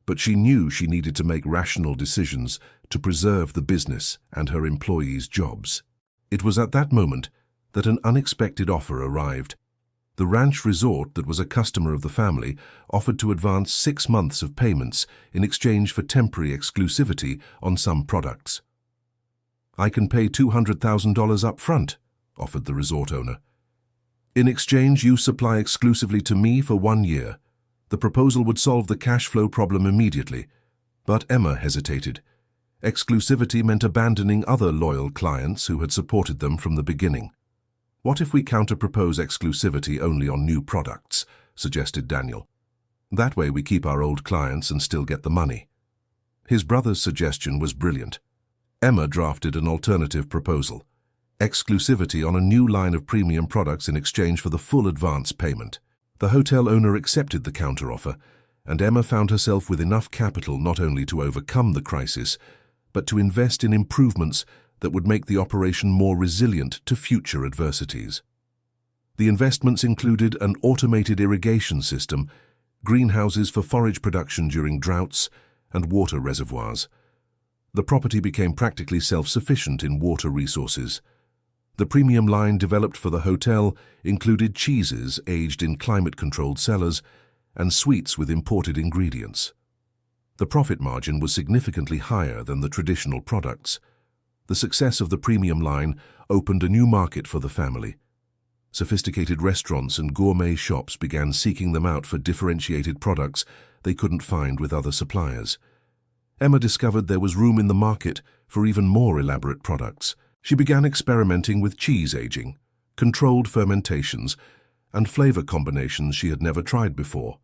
but she knew she needed to make rational decisions to preserve the business and her employees' jobs. It was at that moment that an unexpected offer arrived. The ranch resort that was a customer of the family offered to advance 6 months of payments in exchange for temporary exclusivity on some products. "I can pay $200,000 up front," offered the resort owner. "In exchange, you supply exclusively to me for 1 year. The proposal would solve the cash flow problem immediately." But Emma hesitated. Exclusivity meant abandoning other loyal clients who had supported them from the beginning. "What if we counter-propose exclusivity only on new products?" suggested Daniel. "That way we keep our old clients and still get the money." His brother's suggestion was brilliant. Emma drafted an alternative proposal: exclusivity on a new line of premium products in exchange for the full advance payment. The hotel owner accepted the counteroffer, and Emma found herself with enough capital not only to overcome the crisis, but to invest in improvements that would make the operation more resilient to future adversities. The investments included an automated irrigation system, greenhouses for forage production during droughts, and water reservoirs. The property became practically self-sufficient in water resources. The premium line developed for the hotel included cheeses aged in climate-controlled cellars and sweets with imported ingredients. The profit margin was significantly higher than the traditional products. The success of the premium line opened a new market for the family. Sophisticated restaurants and gourmet shops began seeking them out for differentiated products they couldn't find with other suppliers. Emma discovered there was room in the market for even more elaborate products. She began experimenting with cheese aging, controlled fermentations, and flavor combinations she had never tried before.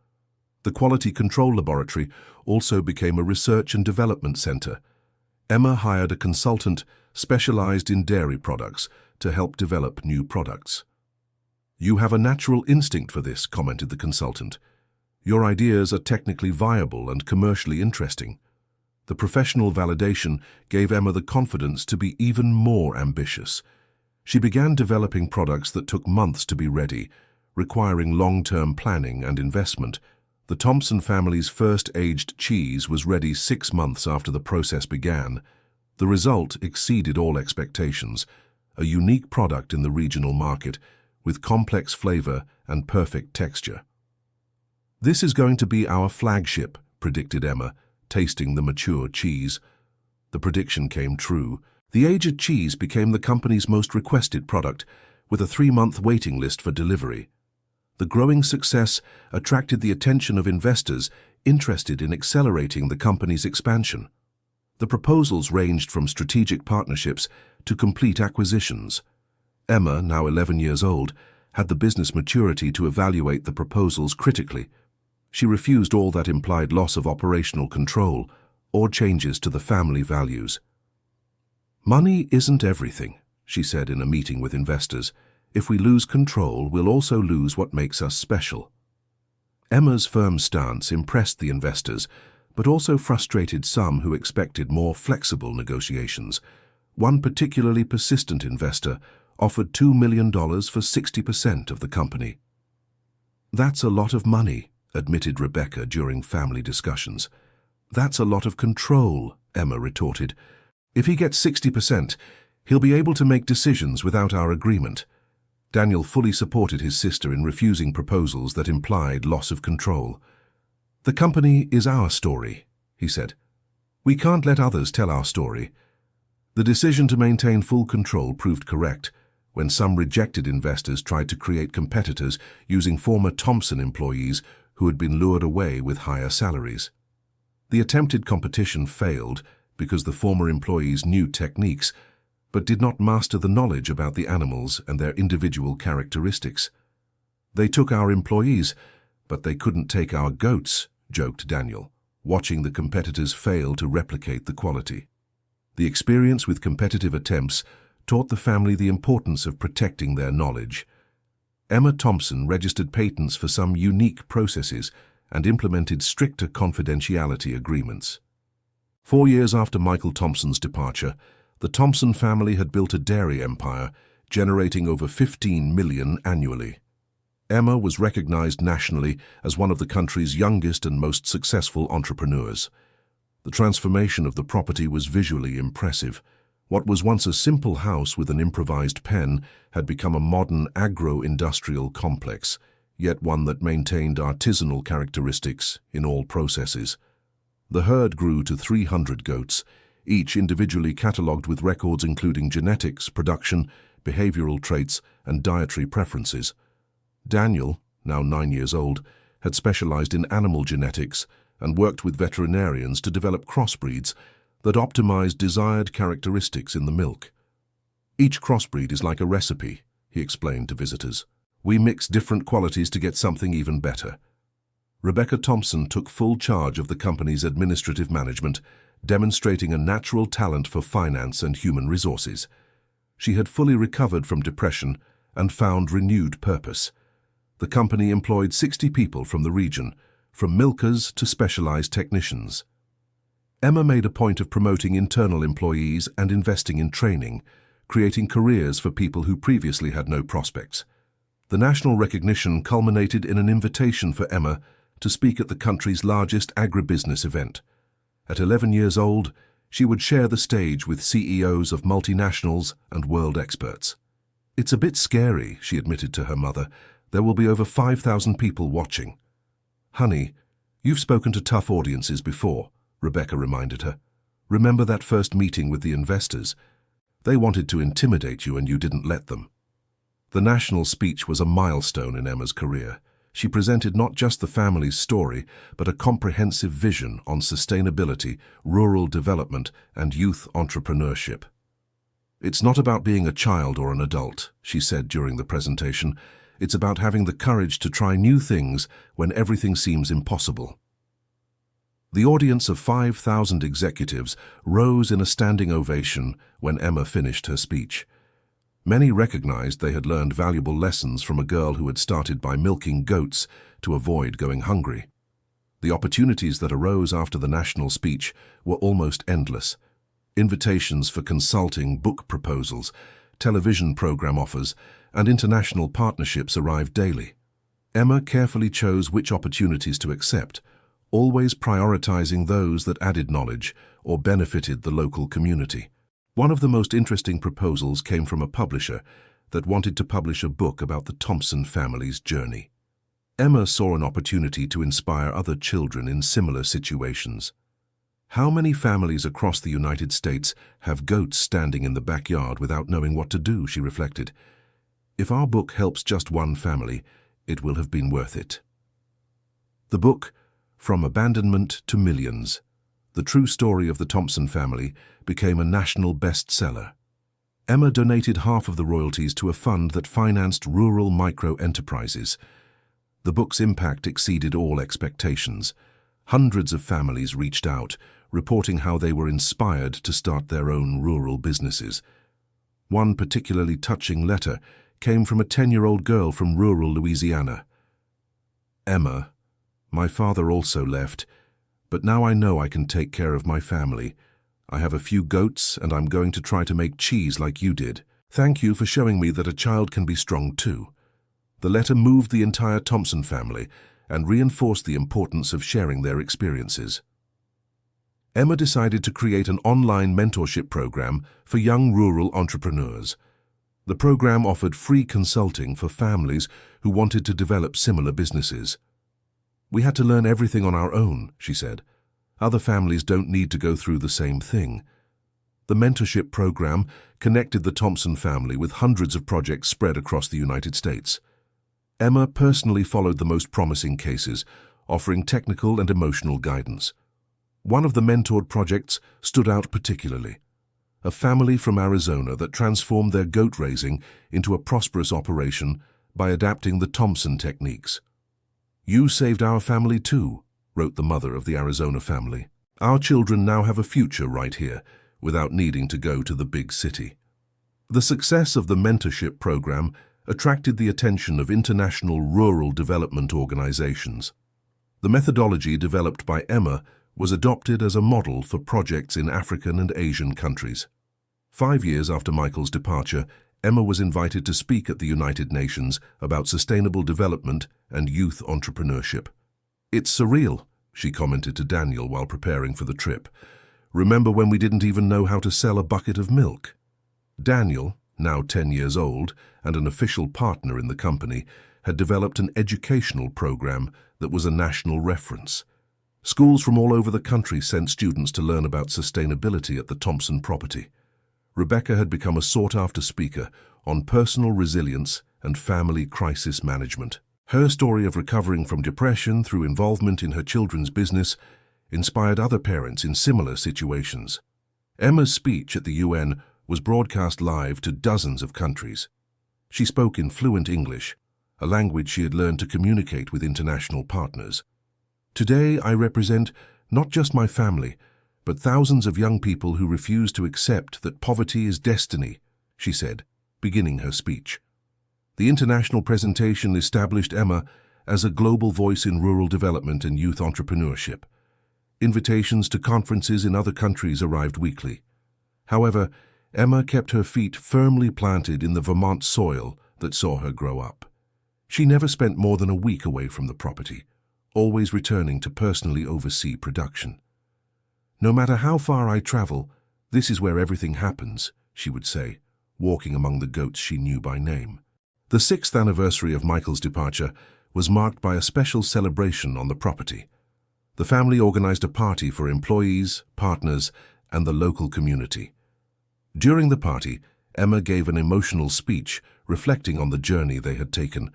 The Quality Control Laboratory also became a research and development center. Emma hired a consultant specialized in dairy products to help develop new products. "You have a natural instinct for this," commented the consultant. "Your ideas are technically viable and commercially interesting." The professional validation gave Emma the confidence to be even more ambitious. She began developing products that took months to be ready, requiring long-term planning and investment. The Thompson family's first aged cheese was ready 6 months after the process began. The result exceeded all expectations, a unique product in the regional market with complex flavor and perfect texture. "This is going to be our flagship," predicted Emma, tasting the mature cheese. The prediction came true. The aged cheese became the company's most requested product, with a 3-month waiting list for delivery. The growing success attracted the attention of investors interested in accelerating the company's expansion. The proposals ranged from strategic partnerships to complete acquisitions. Emma, now 11 years old, had the business maturity to evaluate the proposals critically. She refused all that implied loss of operational control or changes to the family values. "Money isn't everything," she said in a meeting with investors. "If we lose control, we'll also lose what makes us special." Emma's firm stance impressed the investors, but also frustrated some who expected more flexible negotiations. One particularly persistent investor offered $2 million for 60% of the company. "That's a lot of money," admitted Rebecca during family discussions. "That's a lot of control," Emma retorted. "If he gets 60%, he'll be able to make decisions without our agreement." Daniel fully supported his sister in refusing proposals that implied loss of control. "The company is our story," he said. "We can't let others tell our story." The decision to maintain full control proved correct when some rejected investors tried to create competitors using former Thompson employees who had been lured away with higher salaries. The attempted competition failed because the former employees knew techniques, but did not master the knowledge about the animals and their individual characteristics. "They took our employees, but they couldn't take our goats," joked Daniel. watching the competitors fail to replicate the quality. The experience with competitive attempts taught the family the importance of protecting their knowledge. Emma Thompson registered patents for some unique processes and implemented stricter confidentiality agreements. 4 years after Michael Thompson's departure, the Thompson family had built a dairy empire, generating over 15 million annually. Emma was recognized nationally as one of the country's youngest and most successful entrepreneurs. The transformation of the property was visually impressive. What was once a simple house with an improvised pen had become a modern agro-industrial complex, yet one that maintained artisanal characteristics in all processes. The herd grew to 300 goats, each individually catalogued with records including genetics, production, behavioral traits, and dietary preferences. Daniel, now 9 years old, had specialized in animal genetics and worked with veterinarians to develop crossbreeds that optimized desired characteristics in the milk. Each crossbreed is like a recipe, he explained to visitors. We mix different qualities to get something even better. Rebecca Thompson took full charge of the company's administrative management, demonstrating a natural talent for finance and human resources. She had fully recovered from depression and found renewed purpose. The company employed 60 people from the region, from milkers to specialized technicians. Emma made a point of promoting internal employees and investing in training, creating careers for people who previously had no prospects. The national recognition culminated in an invitation for Emma to speak at the country's largest agribusiness event. At 11 years old, she would share the stage with CEOs of multinationals and world experts. It's a bit scary, she admitted to her mother. There will be over 5,000 people watching. Honey, you've spoken to tough audiences before, Rebecca reminded her. Remember that first meeting with the investors? They wanted to intimidate you and you didn't let them. The national speech was a milestone in Emma's career. She presented not just the family's story, but a comprehensive vision on sustainability, rural development, and youth entrepreneurship. It's not about being a child or an adult, she said during the presentation. It's about having the courage to try new things when everything seems impossible. The audience of 5,000 executives rose in a standing ovation when Emma finished her speech. Many recognized they had learned valuable lessons from a girl who had started by milking goats to avoid going hungry. The opportunities that arose after the national speech were almost endless. Invitations for consulting, book proposals, television program offers, and international partnerships arrived daily. Emma carefully chose which opportunities to accept, always prioritizing those that added knowledge or benefited the local community. One of the most interesting proposals came from a publisher that wanted to publish a book about the Thompson family's journey. Emma saw an opportunity to inspire other children in similar situations. How many families across the United States have goats standing in the backyard without knowing what to do, she reflected. If our book helps just one family, it will have been worth it. The book, From Abandonment to Millions, the true story of the Thompson family, became a national bestseller. Emma donated half of the royalties to a fund that financed rural micro-enterprises. The book's impact exceeded all expectations. Hundreds of families reached out, reporting how they were inspired to start their own rural businesses. One particularly touching letter came from a 10-year-old girl from rural Louisiana. Emma, my father also left, but now I know I can take care of my family. I have a few goats and I'm going to try to make cheese like you did. Thank you for showing me that a child can be strong too. The letter moved the entire Thompson family and reinforced the importance of sharing their experiences. Emma decided to create an online mentorship program for young rural entrepreneurs. The program offered free consulting for families who wanted to develop similar businesses. We had to learn everything on our own, she said. Other families don't need to go through the same thing. The mentorship program connected the Thompson family with hundreds of projects spread across the United States. Emma personally followed the most promising cases, offering technical and emotional guidance. One of the mentored projects stood out particularly. A family from Arizona that transformed their goat raising into a prosperous operation by adapting the Thompson techniques. You saved our family too, wrote the mother of the Arizona family. Our children now have a future right here, without needing to go to the big city. The success of the mentorship program attracted the attention of international rural development organizations. The methodology developed by Emma was adopted as a model for projects in African and Asian countries. 5 years after Michael's departure, Emma was invited to speak at the United Nations about sustainable development and youth entrepreneurship. "It's surreal," she commented to Daniel while preparing for the trip. "Remember when we didn't even know how to sell a bucket of milk?" Daniel, now 10 years old and an official partner in the company, had developed an educational program that was a national reference. Schools from all over the country sent students to learn about sustainability at the Thompson property. Rebecca had become a sought-after speaker on personal resilience and family crisis management. Her story of recovering from depression through involvement in her children's business inspired other parents in similar situations. Emma's speech at the UN was broadcast live to dozens of countries. She spoke in fluent English, a language she had learned to communicate with international partners. "Today I represent not just my family, but thousands of young people who refuse to accept that poverty is destiny," she said, beginning her speech. The international presentation established Emma as a global voice in rural development and youth entrepreneurship. Invitations to conferences in other countries arrived weekly. However, Emma kept her feet firmly planted in the Vermont soil that saw her grow up. She never spent more than a week away from the property, always returning to personally oversee production. "No matter how far I travel, this is where everything happens," she would say, walking among the goats she knew by name. The 6th anniversary of Michael's departure was marked by a special celebration on the property. The family organized a party for employees, partners, and the local community. During the party, Emma gave an emotional speech reflecting on the journey they had taken.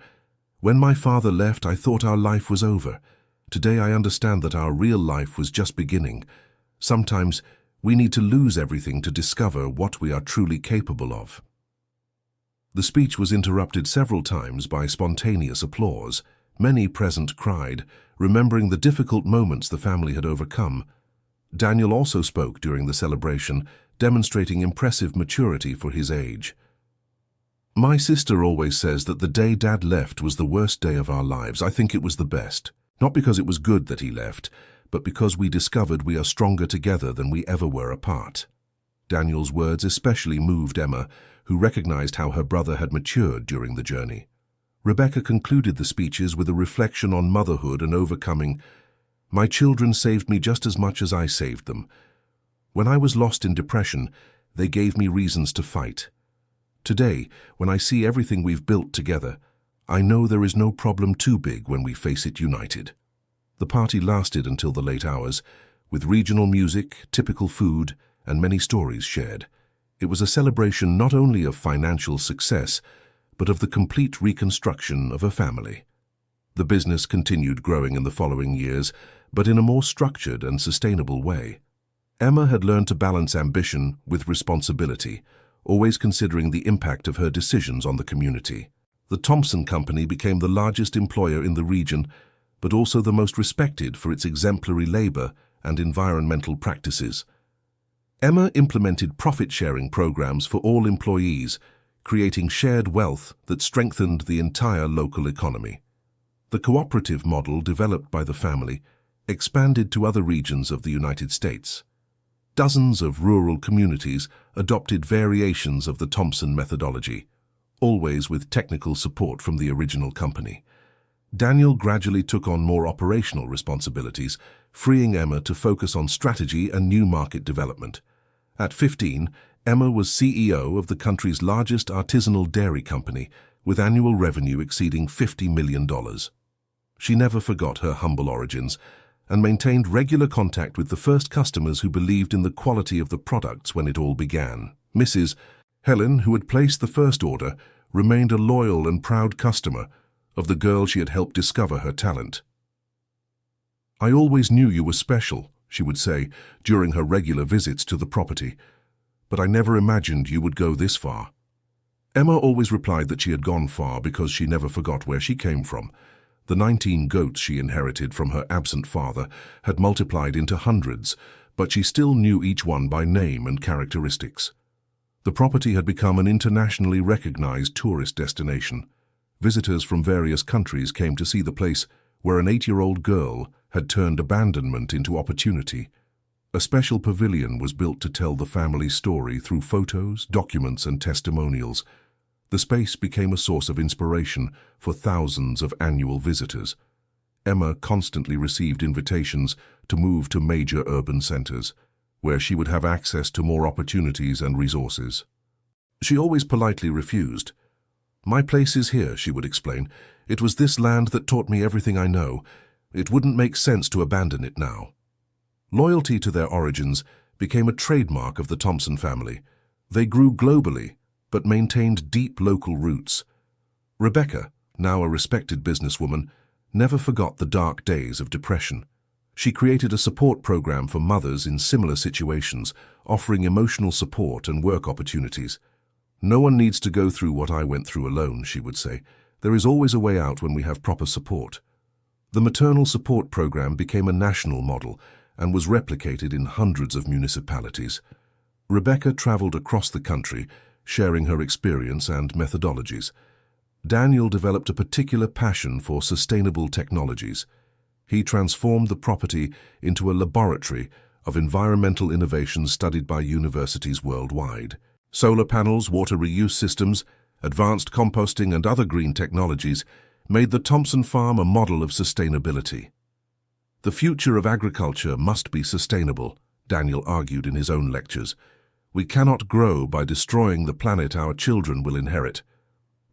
"When my father left, I thought our life was over. Today I understand that our real life was just beginning. Sometimes we need to lose everything to discover what we are truly capable of." The speech was interrupted several times by spontaneous applause. Many present cried, remembering the difficult moments the family had overcome. Daniel also spoke during the celebration, demonstrating impressive maturity for his age. "My sister always says that the day Dad left was the worst day of our lives. I think it was the best. Not because it was good that he left, but because we discovered we are stronger together than we ever were apart." Daniel's words especially moved Emma, who recognized how her brother had matured during the journey. Rebecca concluded the speeches with a reflection on motherhood and overcoming. "My children saved me just as much as I saved them. When I was lost in depression, they gave me reasons to fight. Today, when I see everything we've built together, I know there is no problem too big when we face it united." The party lasted until the late hours, with regional music, typical food, and many stories shared. It was a celebration not only of financial success, but of the complete reconstruction of a family. The business continued growing in the following years, but in a more structured and sustainable way. Emma had learned to balance ambition with responsibility, always considering the impact of her decisions on the community. The Thompson Company became the largest employer in the region, but also the most respected for its exemplary labor and environmental practices. Emma implemented profit-sharing programs for all employees, creating shared wealth that strengthened the entire local economy. The cooperative model developed by the family expanded to other regions of the United States. Dozens of rural communities adopted variations of the Thompson methodology, always with technical support from the original company. Daniel gradually took on more operational responsibilities, freeing Emma to focus on strategy and new market development. At 15, Emma was CEO of the country's largest artisanal dairy company, with annual revenue exceeding $50 million. She never forgot her humble origins and maintained regular contact with the first customers who believed in the quality of the products when it all began. Mrs. Helen, who had placed the first order, remained a loyal and proud customer of the girl she had helped discover her talent. "I always knew you were special," she would say during her regular visits to the property, "but I never imagined you would go this far." Emma always replied that she had gone far because she never forgot where she came from. The 19 goats she inherited from her absent father had multiplied into hundreds, but she still knew each one by name and characteristics. The property had become an internationally recognized tourist destination. Visitors from various countries came to see the place where an 8-year-old girl had turned abandonment into opportunity. A special pavilion was built to tell the family's story through photos, documents, and testimonials. The space became a source of inspiration for thousands of annual visitors. Emma constantly received invitations to move to major urban centers, where she would have access to more opportunities and resources. She always politely refused. "My place is here," she would explain. "It was this land that taught me everything I know. It wouldn't make sense to abandon it now." Loyalty to their origins became a trademark of the Thompson family. They grew globally, but maintained deep local roots. Rebecca, now a respected businesswoman, never forgot the dark days of depression. She created a support program for mothers in similar situations, offering emotional support and work opportunities. "No one needs to go through what I went through alone," she would say. "There is always a way out when we have proper support." The maternal support program became a national model and was replicated in hundreds of municipalities. Rebecca traveled across the country, sharing her experience and methodologies. Daniel developed a particular passion for sustainable technologies. He transformed the property into a laboratory of environmental innovations studied by universities worldwide. Solar panels, water reuse systems, advanced composting, and other green technologies made the Thompson farm a model of sustainability. "The future of agriculture must be sustainable," Daniel argued in his own lectures. "We cannot grow by destroying the planet our children will inherit."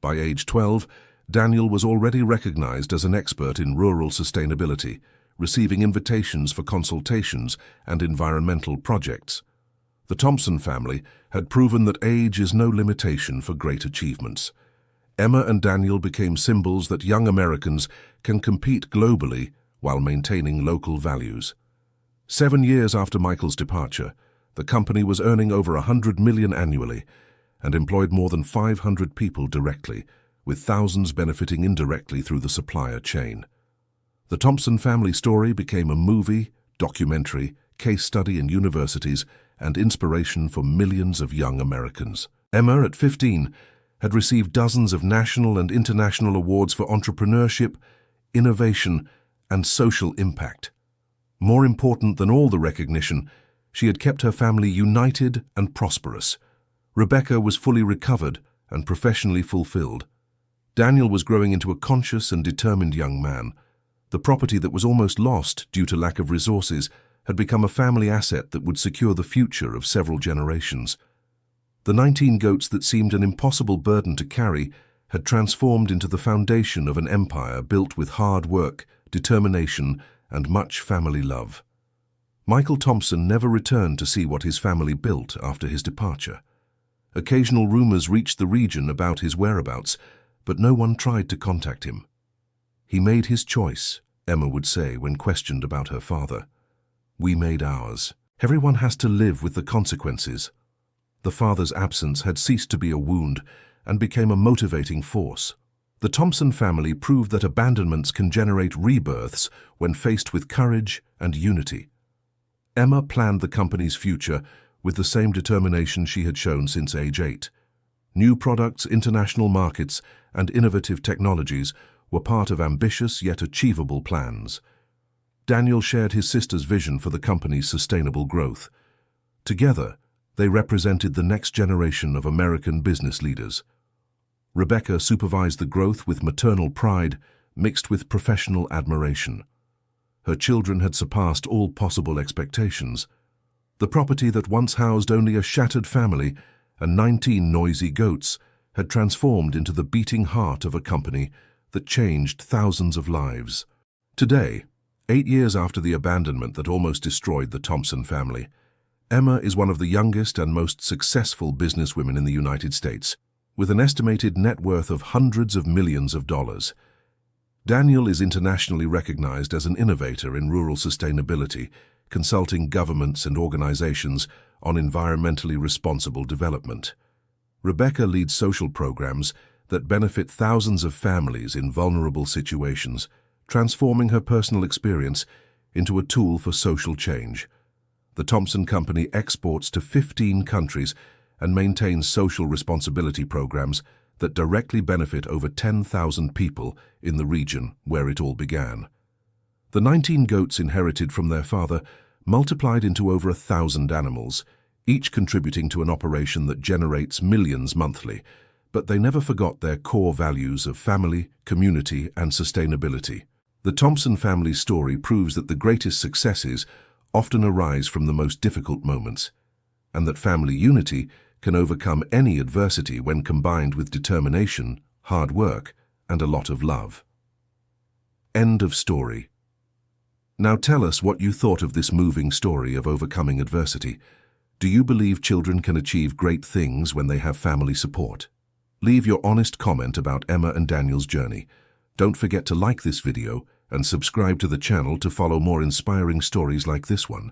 By age 12, Daniel was already recognized as an expert in rural sustainability, receiving invitations for consultations and environmental projects. The Thompson family had proven that age is no limitation for great achievements. Emma and Daniel became symbols that young Americans can compete globally while maintaining local values. 7 years after Michael's departure, the company was earning over $100 million annually and employed more than 500 people directly, with thousands benefiting indirectly through the supplier chain. The Thompson family story became a movie, documentary, case study in universities, and inspiration for millions of young Americans. Emma, at 15, had received dozens of national and international awards for entrepreneurship, innovation, and social impact. More important than all the recognition, she had kept her family united and prosperous. Rebecca was fully recovered and professionally fulfilled. Daniel was growing into a conscious and determined young man. The property that was almost lost due to lack of resources had become a family asset that would secure the future of several generations. The 19 goats that seemed an impossible burden to carry had transformed into the foundation of an empire built with hard work, determination, and much family love. Michael Thompson never returned to see what his family built after his departure. Occasional rumors reached the region about his whereabouts, but no one tried to contact him. "He made his choice," Emma would say when questioned about her father. "We made ours. Everyone has to live with the consequences." The father's absence had ceased to be a wound and became a motivating force. The Thompson family proved that abandonments can generate rebirths when faced with courage and unity. Emma planned the company's future with the same determination she had shown since age 8. New products, international markets, and innovative technologies were part of ambitious yet achievable plans. Daniel shared his sister's vision for the company's sustainable growth. Together, they represented the next generation of American business leaders. Rebecca supervised the growth with maternal pride mixed with professional admiration. Her children had surpassed all possible expectations. The property that once housed only a shattered family and 19 noisy goats had transformed into the beating heart of a company that changed thousands of lives. Today, 8 years after the abandonment that almost destroyed the Thompson family, Emma is one of the youngest and most successful businesswomen in the United States, with an estimated net worth of hundreds of millions of dollars. Daniel is internationally recognized as an innovator in rural sustainability, consulting governments and organizations on environmentally responsible development. Rebecca leads social programs that benefit thousands of families in vulnerable situations, transforming her personal experience into a tool for social change. The Thompson Company exports to 15 countries and maintains social responsibility programs that directly benefit over 10,000 people in the region where it all began. The 19 goats inherited from their father multiplied into over 1,000 animals, each contributing to an operation that generates millions monthly, but they never forgot their core values of family, community, and sustainability. The Thompson family story proves that the greatest successes often arise from the most difficult moments, and that family unity can overcome any adversity when combined with determination, hard work, and a lot of love. End of story. Now tell us what you thought of this moving story of overcoming adversity. Do you believe children can achieve great things when they have family support? Leave your honest comment about Emma and Daniel's journey. Don't forget to like this video and subscribe to the channel to follow more inspiring stories like this one.